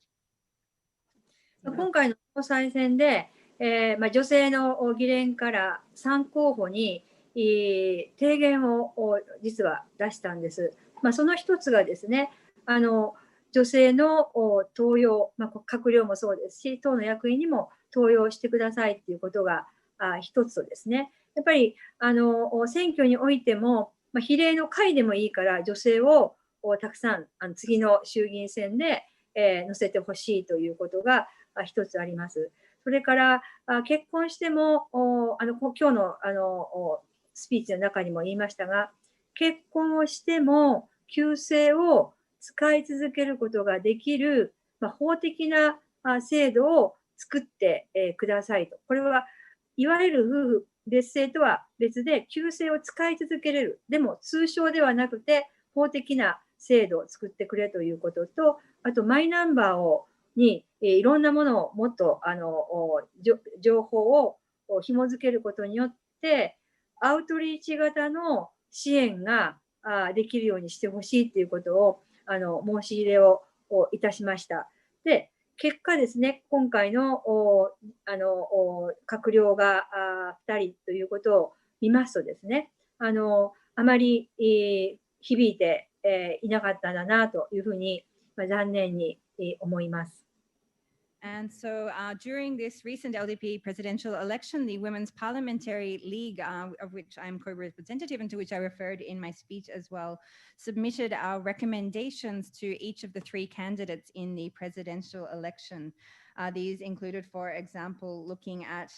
今回の総裁選で、女性の議連から3候補に提言を実は出したんです。その一つがですね、女性の登用、閣僚もそうですし、党の役員にも登用してくださいっていうことが一つとですね、やっぱり選挙においても、比例の会でもいいから女性をたくさん次の衆議院選で乗せてほしいということが一つあります。それから結婚しても今日のスピーチの中にも言いましたが、結婚をしても旧姓を使い続けることができる、法的な制度を作ってくださいと。これはいわゆる夫婦別姓とは別で旧姓を使い続けれる。でも通称ではなくて法的な制度を作ってくれということと、あとマイナンバーにいろんなものをもっと情報を紐付けることによってアウトリーチ型の支援ができるようにしてほしいということを申し入れをいたしました。で、結果ですね、今回の閣僚が2人ということを見ますとですね、あまり響いていなかったんだなというふうに残念に思います。And so during this recent LDP presidential election, the Women's Parliamentary League, of which I'm co-representative and to which I referred in my speech as well, submitted our recommendations to each of the 3 candidates in the presidential election. These included, for example, looking at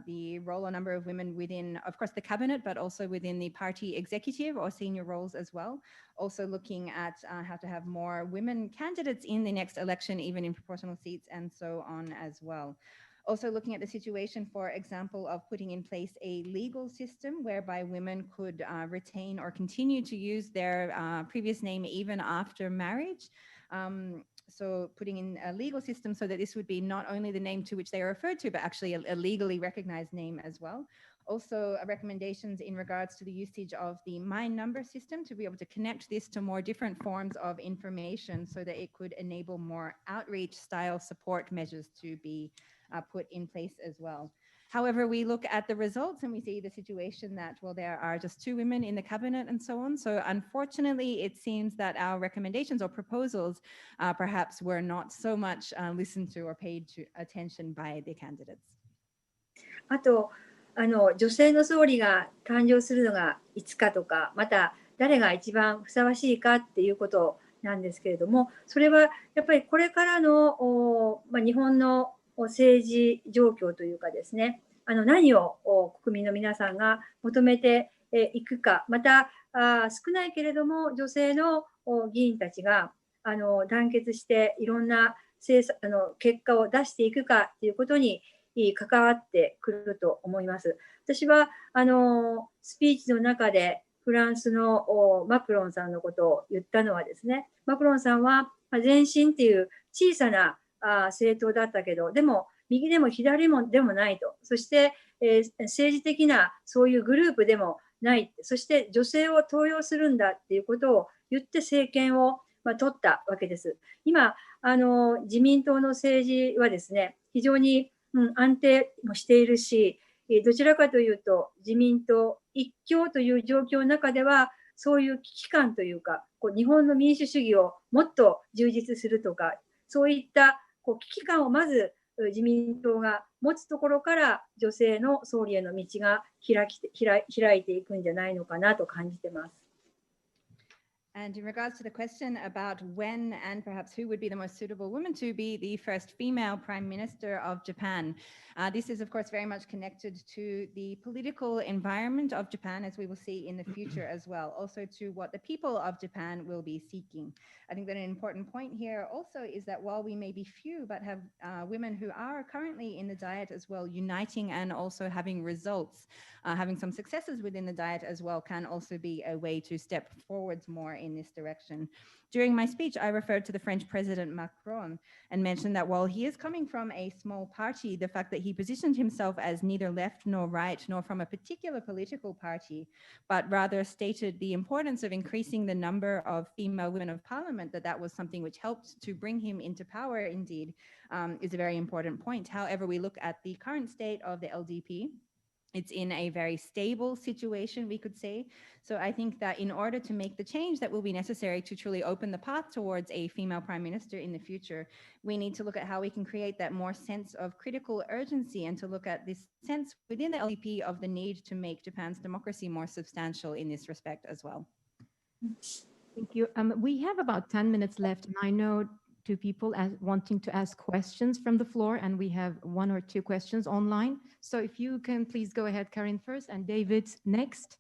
the role or number of women within, of course, the cabinet, but also within the party executive or senior roles as well. Also looking at how to have more women candidates in the next election, even in proportional seats and so on as well. Also looking at the situation, for example, of putting in place a legal system whereby women could retain or continue to use their previous name even after marriage. So putting in a legal system so that this would be not only the name to which they are referred to, but actually a legally recognized name as well. Also recommendations in regards to the usage of the My Number system to be able to connect this to more different forms of information so that it could enable more outreach style support measures to be put in place as well. However, we look at the results and we see the situation that, well, there are just 2 women in the cabinet and so on. So unfortunately, it seems that our recommendations or proposals perhaps were not so much listened to or paid attention by the candidates. あと女性の総理が誕生するのがいつかとか、また誰が一番ふさわしいかっていうことなんですけれども、それはやっぱりこれからの日本の政治状況というかですね、何を国民の皆さんが求めていくか、また少ないけれども女性の議員たちが団結していろんな結果を出していくかということに関わってくると思います。私はスピーチの中でフランスのマクロンさんのことを言ったのはですね、マクロンさんは前進っていう小さな政党だったけど、でも右でも左でもないと、そして、政治的なそういうグループでもない、そして女性を登用するんだっていうことを言って政権を取ったわけです。今自民党の政治はですね、非常に安定もしているし、どちらかというと自民党一強という状況の中では、そういう危機感というか、日本の民主主義をもっと充実するとか、そういった危機感をまず自民党が持つところから、女性の総理への道が開いていくんじゃないのかなと感じてます。And in regards to the question about when and perhaps who would be the most suitable woman to be the first female prime minister of Japan, this is of course very much connected to the political environment of Japan, as we will see in the future as well, also to what the people of Japan will be seeking. I think that an important point here also is that while we may be few, but have women who are currently in the Diet as well, uniting and also having results, having some successes within the Diet as well, can also be a way to step forwards more in this direction. During my speech, I referred to the French President Macron and mentioned that while he is coming from a small party, the fact that he positioned himself as neither left nor right, nor from a particular political party, but rather stated the importance of increasing the number of female women of parliament, that was something which helped to bring him into power indeed, is a very important point. However, we look at the current state of the LDP. It's in a very stable situation, we could say. So I think that in order to make the change that will be necessary to truly open the path towards a female prime minister in the future, we need to look at how we can create that more sense of critical urgency, and to look at this sense within the LDP of the need to make Japan's democracy more substantial in this respect as well. Thank you. We have about 10 minutes left, and I know two people wanting to ask questions from the floor, and we have one or two questions online. So if you can please go ahead, Karin first, and David next.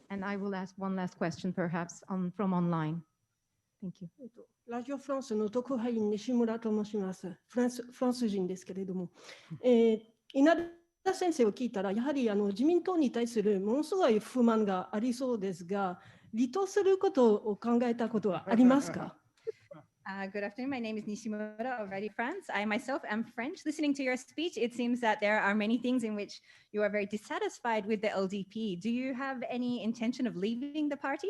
And I will ask one last question perhaps from online. Thank you. ラジオフランスの特派員西村と申します。フランス人ですけれども、稲田先生を聞いたら、やはり自民党に対するものすごい不満がありそうですが、離党することを考えたことはありますか？ Good afternoon. My name is Nishimura of Radio France. I myself am French. Listening to your speech, it seems that there are many things in which you are very dissatisfied with the LDP. Do you have any intention of leaving the party?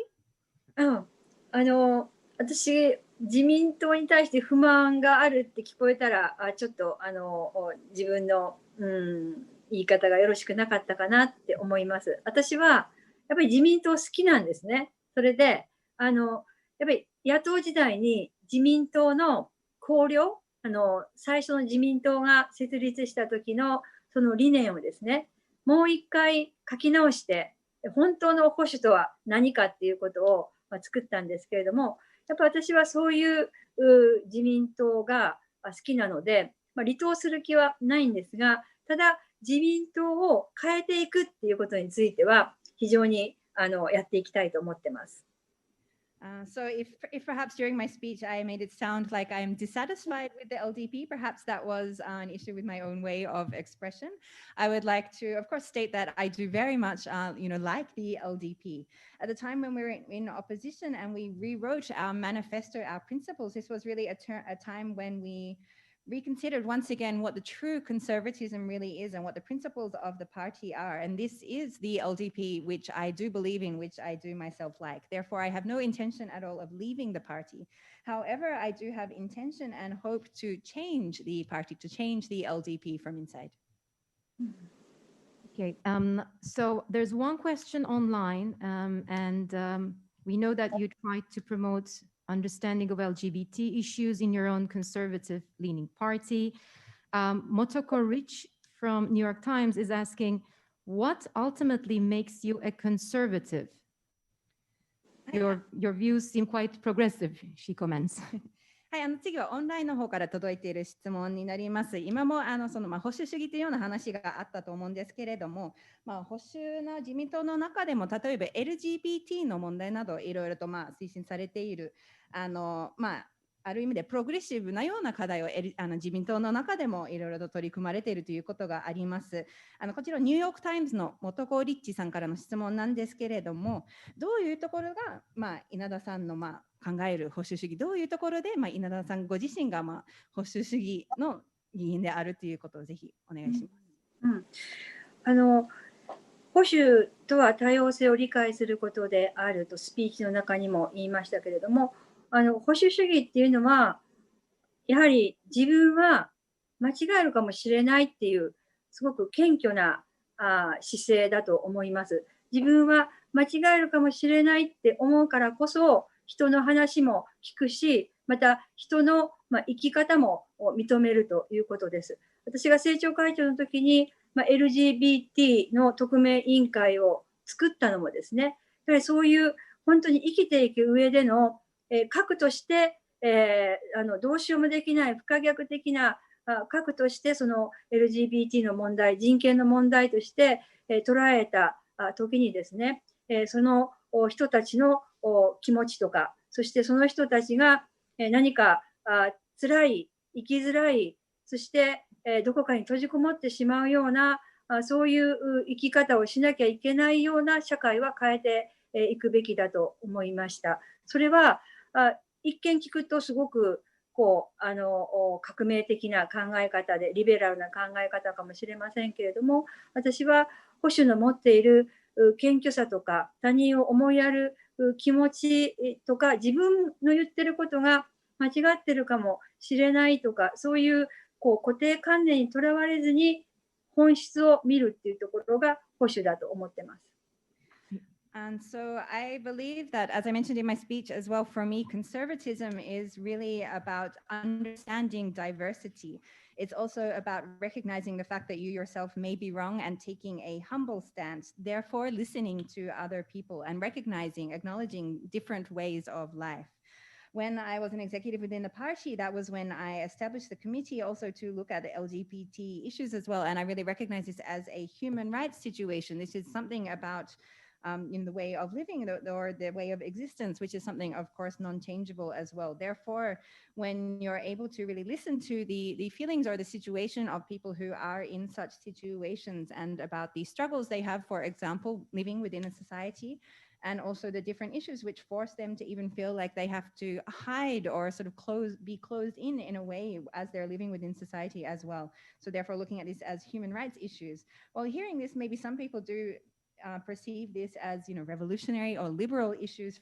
私、自民党に対して不満があるって聞こえたら、ちょっと自分の、言い方がよろしくなかったかなって思います。私はやっぱり自民党好きなんですね。それでやっぱり野党時代に自民党の綱領、最初の自民党が設立した時のその理念をですね、もう一回書き直して、本当の保守とは何かっていうことを作ったんですけれども、やっぱ私はそういう自民党が好きなので、離党する気はないんですが、ただ自民党を変えていくっていうことについては非常にやっていきたいと思ってます。So if perhaps during my speech I made it sound like I am dissatisfied with the LDP, perhaps that was an issue with my own way of expression. I would like to, of course, state that I do very much, like the LDP. At the time when we were in opposition and we rewrote our manifesto, our principles, this was really a time when we reconsidered once again what the true conservatism really is and what the principles of the party are. And this is the LDP, which I do believe in, which I do myself like. Therefore, I have no intention at all of leaving the party. However, I do have intention and hope to change the party, to change the LDP from inside. Okay, so there's one question online, we know that you try to promote understanding of LGBT issues in your own conservative-leaning party. Motoko Rich from New York Times is asking, what ultimately makes you a conservative? Your views seem quite progressive, she comments. はい、次はオンラインの方から届いている質問になります。今も保守主義というような話があったと思うんですけれども、保守な自民党の中でも例えば LGBT の問題などいろいろと推進されているある意味でプログレッシブなような課題を自民党の中でもいろいろと取り組まれているということがあります。こちらニューヨークタイムズの元子リッチさんからの質問なんですけれども、どういうところが、稲田さんの考える保守主義、どういうところで、稲田さんご自身が保守主義の議員であるということをぜひお願いします。保守とは多様性を理解することであるとスピーチの中にも言いましたけれども、保守主義っていうのはやはり自分は間違えるかもしれないっていうすごく謙虚な姿勢だと思います。自分は間違えるかもしれないって思うからこそ人の話も聞くし、また人の生き方も認めるということです。私が政調会長の時にLGBT の特命委員会を作ったのもですね、やはりそういう本当に生きていく上での核として、どうしようもできない不可逆的な核としてその LGBT の問題、人権の問題として、捉えた時にですね、その人たちの気持ちとか、そしてその人たちが何か辛い、生きづらい、そしてどこかに閉じこもってしまうようなそういう生き方をしなきゃいけないような社会は変えていくべきだと思いました。それは一見聞くとすごく革命的な考え方でリベラルな考え方かもしれませんけれども、私は保守の持っている謙虚さとか他人を思いやる気持ちとか自分の言ってることが間違ってるかもしれないとか、そういう固定観念にとらわれずに本質を見るっていうところが保守だと思ってます。And so I believe that, as I mentioned in my speech as well, for me, conservatism is really about understanding diversity. It's also about recognizing the fact that you yourself may be wrong and taking a humble stance, therefore listening to other people and recognizing, acknowledging different ways of life. When I was an executive within the party, that was when I established the committee also to look at the LGBT issues as well. And I really recognize this as a human rights situation. This is something about in the way of living or the way of existence, which is something, of course, non-changeable as well. Therefore, when you're able to really listen to the feelings or the situation of people who are in such situations and about the struggles they have, for example, living within a society, and also the different issues which force them to even feel like they have to hide or sort of be closed in a way as they're living within society as well. So therefore, looking at this as human rights issues. While hearing this, maybe some people do perceive this as, revolutionary or liberal issues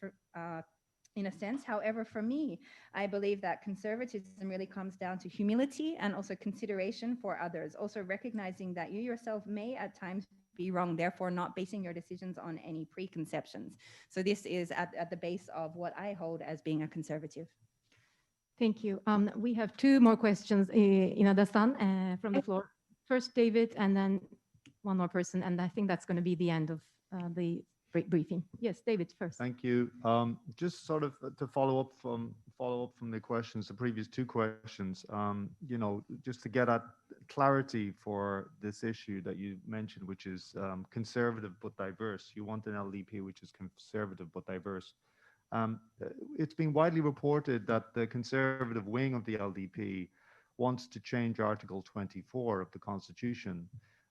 in a sense. However, for me, I believe that conservatism really comes down to humility and also consideration for others, also recognizing that you yourself may at times be wrong, therefore not basing your decisions on any preconceptions. So this is at the base of what I hold as being a conservative. Thank you. We have two more questions, Inada-san, from the floor. First, David, and then one more person, and I think that's going to be the end of the briefing. Yes, David first. Thank you. Just sort of to follow up from the questions, the previous two questions. Just to get at clarity for this issue that you mentioned, which is conservative but diverse. You want an LDP which is conservative but diverse. It's been widely reported that the conservative wing of the LDP wants to change Article 24 of the Constitution,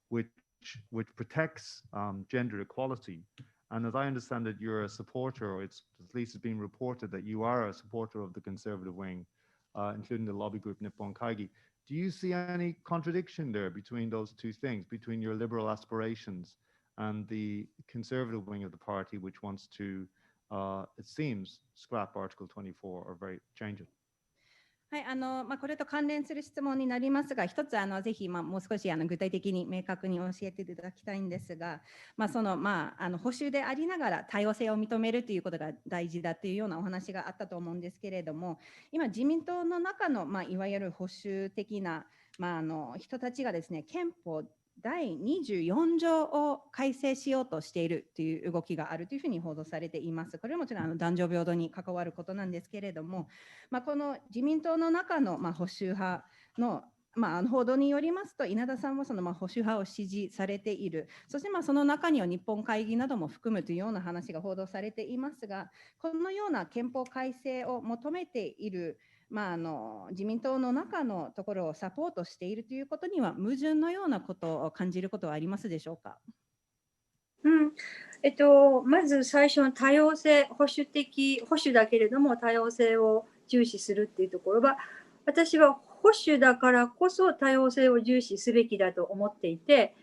which protects gender equality. And as I understand it, you're a supporter, or it's at least it's been reported that you are a supporter of the conservative wing, including the lobby group Nippon Kaigi. Do you see any contradiction there between those two things, between your liberal aspirations and the conservative wing of the party, which wants to, it seems, scrap Article 24 or change it? はい、これと関連する質問になりますが、一つぜひもう少し具体的に明確に教えていただきたいんですが、保守でありながら多様性を認めるということが大事だというようなお話があったと思うんですけれども、今自民党の中のいわゆる保守的な人たちがですね、憲法第24条を改正しようとしているという動きがあるというふうに報道されています。これはもちろん男女平等に関わることなんですけれども、この自民党の中の保守派の報道によりますと、稲田さんはその保守派を支持されている、そしてその中には日本会議なども含むというような話が報道されていますが、このような憲法改正を求めている自民党の中のところをサポートしているということには矛盾のようなことを感じることはありますでしょうか。まず最初の多様性、保守だけれども多様性を重視するっていうところは、私は保守だからこそ多様性を重視すべきだと思っていて、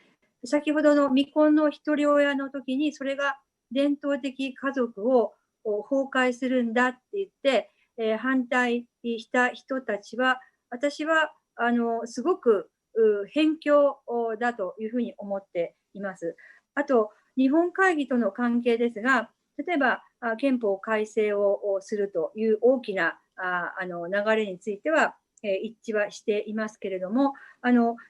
先ほどの未婚の一人親の時にそれが伝統的家族を崩壊するんだって言って反対した人たちは、私はすごく偏見だというふうに思っています。あと、日本会議との関係ですが、例えば憲法改正をするという大きな流れについては一致はしていますけれども、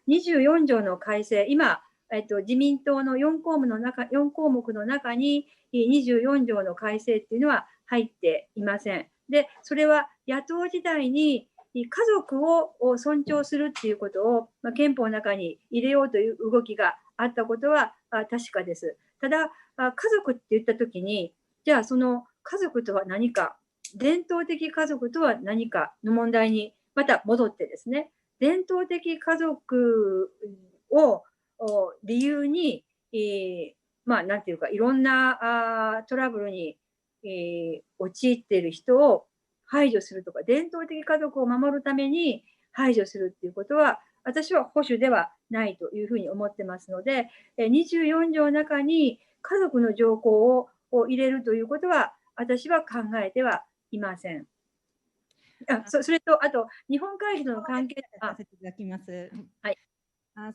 24条の改正、今、自民党の4項目の中に24条の改正っていうのは入っていません。で、それは野党時代に家族を尊重するっていうことを、憲法の中に入れようという動きがあったことは確かです。ただ、家族って言ったときに、じゃあその家族とは何か、伝統的家族とは何かの問題にまた戻ってですね、伝統的家族を理由に、なんていうか、いろんなトラブルに陥っている人を排除するとか、伝統的家族を守るために排除するっていうことは、私は保守ではないというふうに思ってますので、24条の中に家族の条項を入れるということは、私は考えてはいません。それと、あと、日本会議との関係は、はい。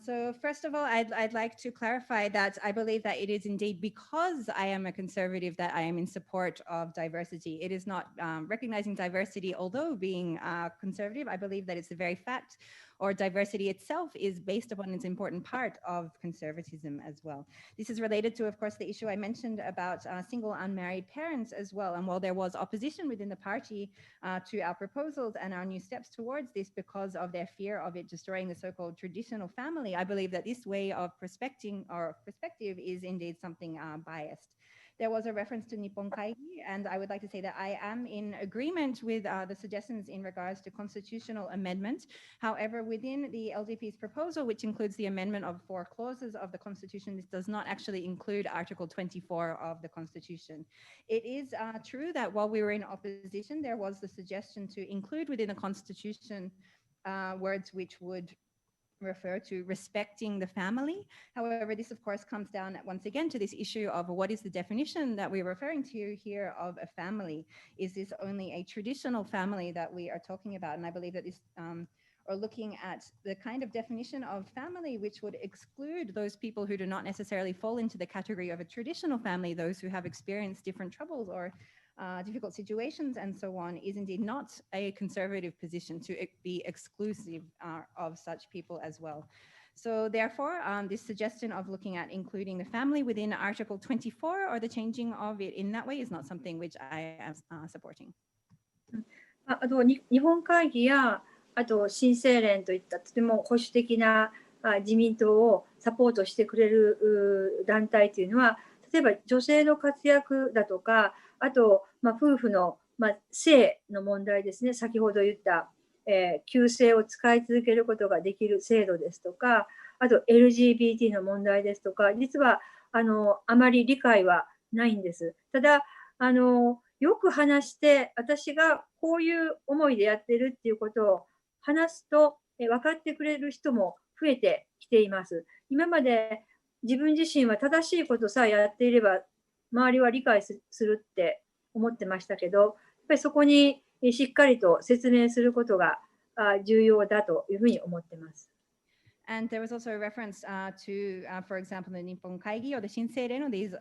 So first of all, I'd like to clarify that I believe that it is indeed because I am a conservative that I am in support of diversity. It is not recognizing diversity, although being conservative, I believe that it's the very fact or diversity itself is based upon its important part of conservatism as well. This is related to, of course, the issue I mentioned about single unmarried parents as well. And while there was opposition within the party to our proposals and our new steps towards this because of their fear of it destroying the so-called traditional family, I believe that this way of perspective is indeed something biased. There was a reference to Nippon Kaigi, and I would like to say that I am in agreement with the suggestions in regards to constitutional amendment. However, within the LDP's proposal, which includes the amendment of 4 clauses of the Constitution, this does not actually include Article 24 of the Constitution. It is true that while we were in opposition, there was the suggestion to include within the Constitution words which would refer to respecting the family. However, this of course comes down once again to this issue of what is the definition that we're referring to here of a family. Is this only a traditional family that we are talking about? And I believe that this or looking at the kind of definition of family which would exclude those people who do not necessarily fall into the category of a traditional family, those who have experienced different troubles or difficult situations and so on, is indeed not a conservative position to be exclusive of such people as well. So therefore, this suggestion of looking at including the family within Article 24 or the changing of it in that way is not something which I am supporting. あと日本会議やあと新生連といったとても保守的な自民党をサポートしてくれる団体というのは、例えば女性の活躍だとか、あと、夫婦の、性の問題ですね、先ほど言った、旧姓を使い続けることができる制度ですとか、あと LGBT の問題ですとか、実はあまり理解はないんです。ただよく話して、私がこういう思いでやってるっていうことを話すと、分かってくれる人も増えてきています。今まで自分自身は正しいことさえやっていれば、周りは理解するって思ってましたけど、やっぱりそこにしっかりと説明することが重要だというふうに思ってます。And there was also a reference to, for example, the Nippon Kaigi or the Shinseireno, these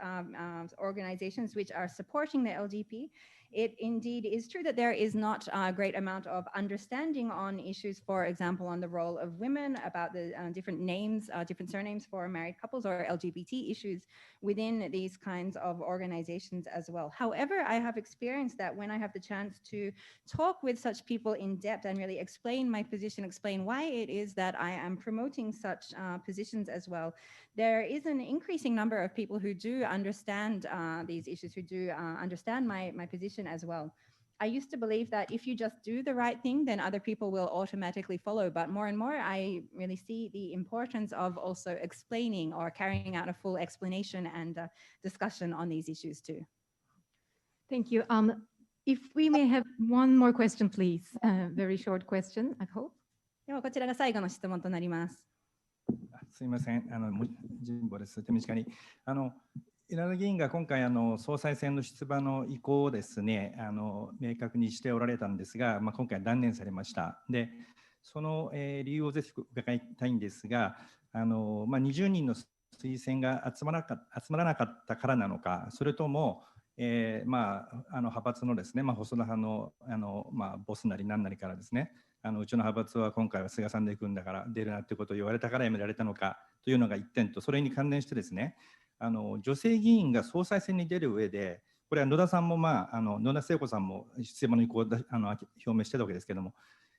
organizations which are supporting the LGP. It indeed is true that there is not a great amount of understanding on issues, for example, on the role of women, about the different names, different surnames for married couples or LGBT issues within these kinds of organizations as well. However, I have experienced that when I have the chance to talk with such people in depth and really explain my position, explain why it is that I am promoting such positions as well, there is an increasing number of people who do understand these issues, who do understand my position as well. I used to believe that if you just do the right thing, then other people will automatically follow. But more and more, I really see the importance of also explaining or carrying out a full explanation and discussion on these issues too. Thank you. If we may have one more question, please. Very short question, I hope. ではこちらが最後の質問となります。すみません、神保です。手短に。稲田議員が今回総裁選の出馬の意向をですね、明確にしておられたんですが、今回断念されました。で、その、理由をぜひ伺いたいんですが、20人の推薦が集まらなかったからなのか、それとも、派閥のですね、細田派のボスなり何なりからですね、うちの派閥は今回は菅さんで行くんだから出るなということを言われたからやめられたのかというのが一点と、それに関連してですね、女性議員が総裁選に出る上で、これは野田さんも、野田聖子さんも出馬の意向を表明してたわけですけれども、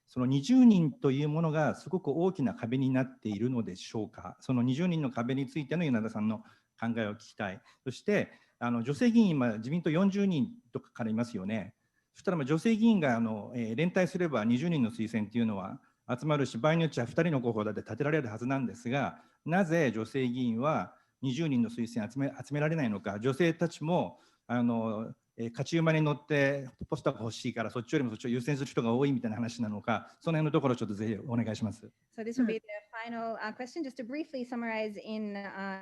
その20人というものがすごく大きな壁になっているのでしょうか。その20人の壁についての稲田さんの考えを聞きたい。そして女性議員、今自民党40人とかからいますよね。そしたら女性議員が連帯すれば20人の推薦っていうのは集まるし、場合によっては2人の候補だって立てられるはずなんですが、なぜ女性議員は20人の推薦集められないのか。女性たちも勝ち馬に乗ってポスターが欲しいからそっちよりもそっちを優先する人が多いみたいな話なのか、その辺のところちょっとぜひお願いします。So this will be the final question. Just to briefly summarize in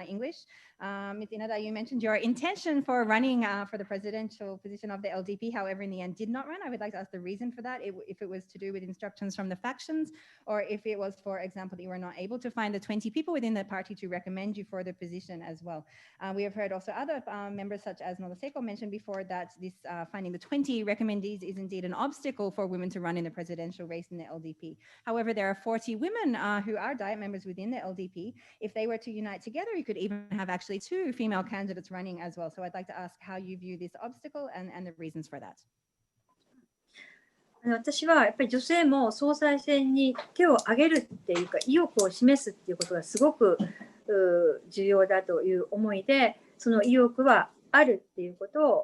English, Ms. Inada, you mentioned your intention for running for the presidential position of the LDP, however, in the end did not run. I would like to ask the reason for that, if it was to do with instructions from the factions, or if it was, for example, that you were not able to find the 20 people within the party to recommend you for the position as well. We have heard also other members such as Noda Seiko mentioned before that this finding the 20 recommendees is indeed an obstacle for women to run in the presidential race in the LDP. However, there are 40 women who are Diet members within the LDP. If they were to unite together, you could even have actually 2 female candidates running as well. So I'd like to ask how you view this obstacle and the reasons for that. 私はやっぱり女性も総裁選に手を挙げるっていうか、意欲を示すっていうことがすごく重要だという思いで、その意欲はあるっていうことを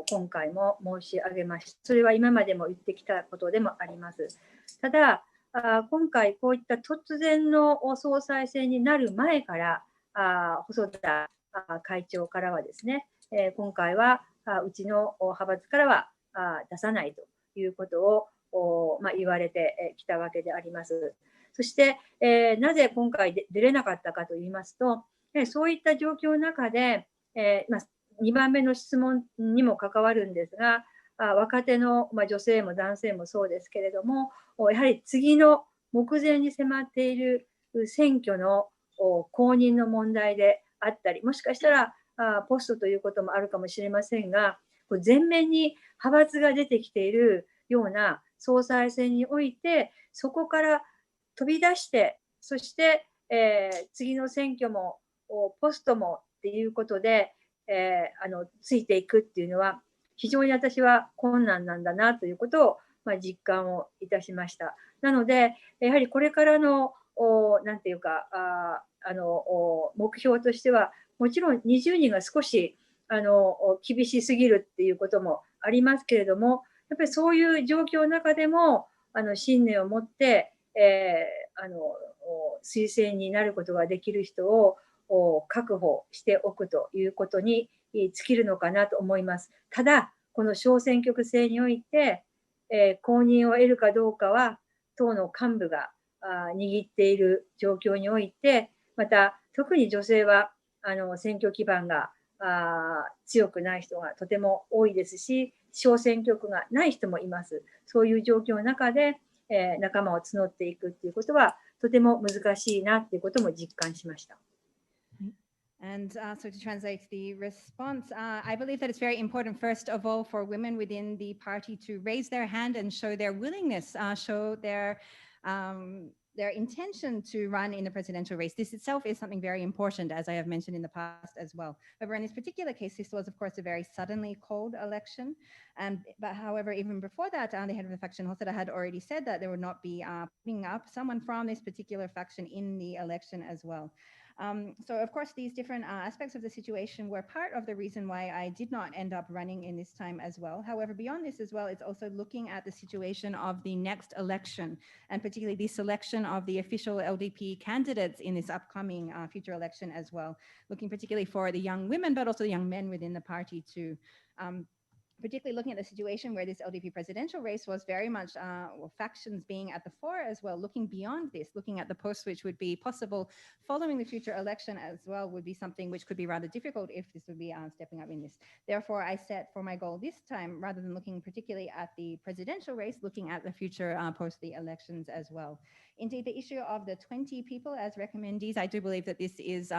今回も申し上げました。それは今までも言ってきたことでもあります。ただ今回こういった突然の総裁選になる前から細田会長からはですね、今回はうちの派閥からは出さないということを言われてきたわけであります。そして、なぜ今回出れなかったかといいますと、そういった状況の中で、2番目の質問にも関わるんですが、若手の女性も男性もそうですけれども、やはり次の目前に迫っている選挙の公認の問題であったり、もしかしたらポストということもあるかもしれませんが、前面に派閥が出てきているような総裁選において、そこから飛び出して、そして、次の選挙もポストもっていうことで、ついていくっていうのは非常に私は困難なんだなということを、実感をいたしました。なのでやはりこれからのなんていうか目標としては、もちろん20人が少し厳しすぎるっていうこともありますけれども、やっぱりそういう状況の中でも信念を持って、推薦になることができる人を確保しておくということに尽きるのかなと思います。ただこの小選挙区制において、公認を得るかどうかは党の幹部が握っている状況において、また特に女性は選挙基盤が強くない人がとても多いですし、小選挙区がない人もいます。そういう状況の中で、仲間を募っていくということはとても難しいなっていうことも実感しました。And so to translate the response, I believe that it's very important, first of all, for women within the party to raise their hand and show their willingness, show their intention to run in the presidential race. This itself is something very important, as I have mentioned in the past as well. However, in this particular case, this was, of course, a very suddenly called election. But however, even before that, the head of the faction, Hoseda, had already said that there would not be putting up someone from this particular faction in the election as well. So of course, these different aspects of the situation were part of the reason why I did not end up running in this time as well. However, beyond this as well, it's also looking at the situation of the next election, and particularly the selection of the official LDP candidates in this upcoming future election as well, looking particularly for the young women, but also the young men within the party too. Particularly looking at the situation where this LDP presidential race was very much factions being at the fore as well, looking beyond this, looking at the posts which would be possible following the future election as well would be something which could be rather difficult if this would be stepping up in this. Therefore, I set for my goal this time, rather than looking particularly at the presidential race, looking at the future post the elections as well. Indeed, the issue of the 20 people as recommendees, I do believe that this is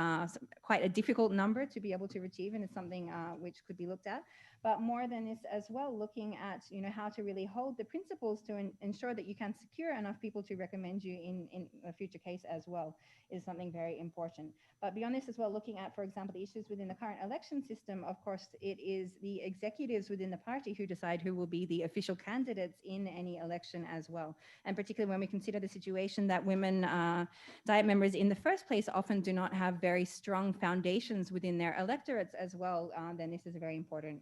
quite a difficult number to be able to achieve, and it's something which could be looked at. But more than this as well, looking at how to really hold the principles to ensure that you can secure enough people to recommend you in a future case as well is something very important. But beyond this as well, looking at, for example, the issues within the current election system, of course, it is the executives within the party who decide who will be the official candidates in any election as well. And particularly when we consider the situation that women Diet members in the first place often do not have very strong foundations within their electorates as well, then this is a very important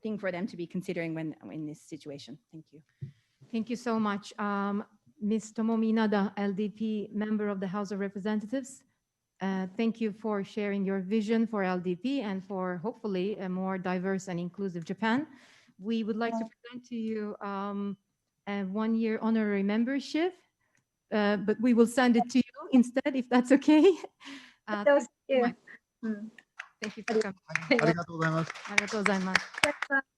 thing for them to be considering when in this situation. Thank you. Thank you so much. Ms. Tomomi Inada, LDP member of the House of Representatives. Thank you for sharing your vision for LDP and for hopefully a more diverse and inclusive Japan. We would like to present to you a one-year honorary membership, but we will send it to you instead, if that's okay. Thank you so much. Thank you for coming. ありがとうございます。ありがとうございます。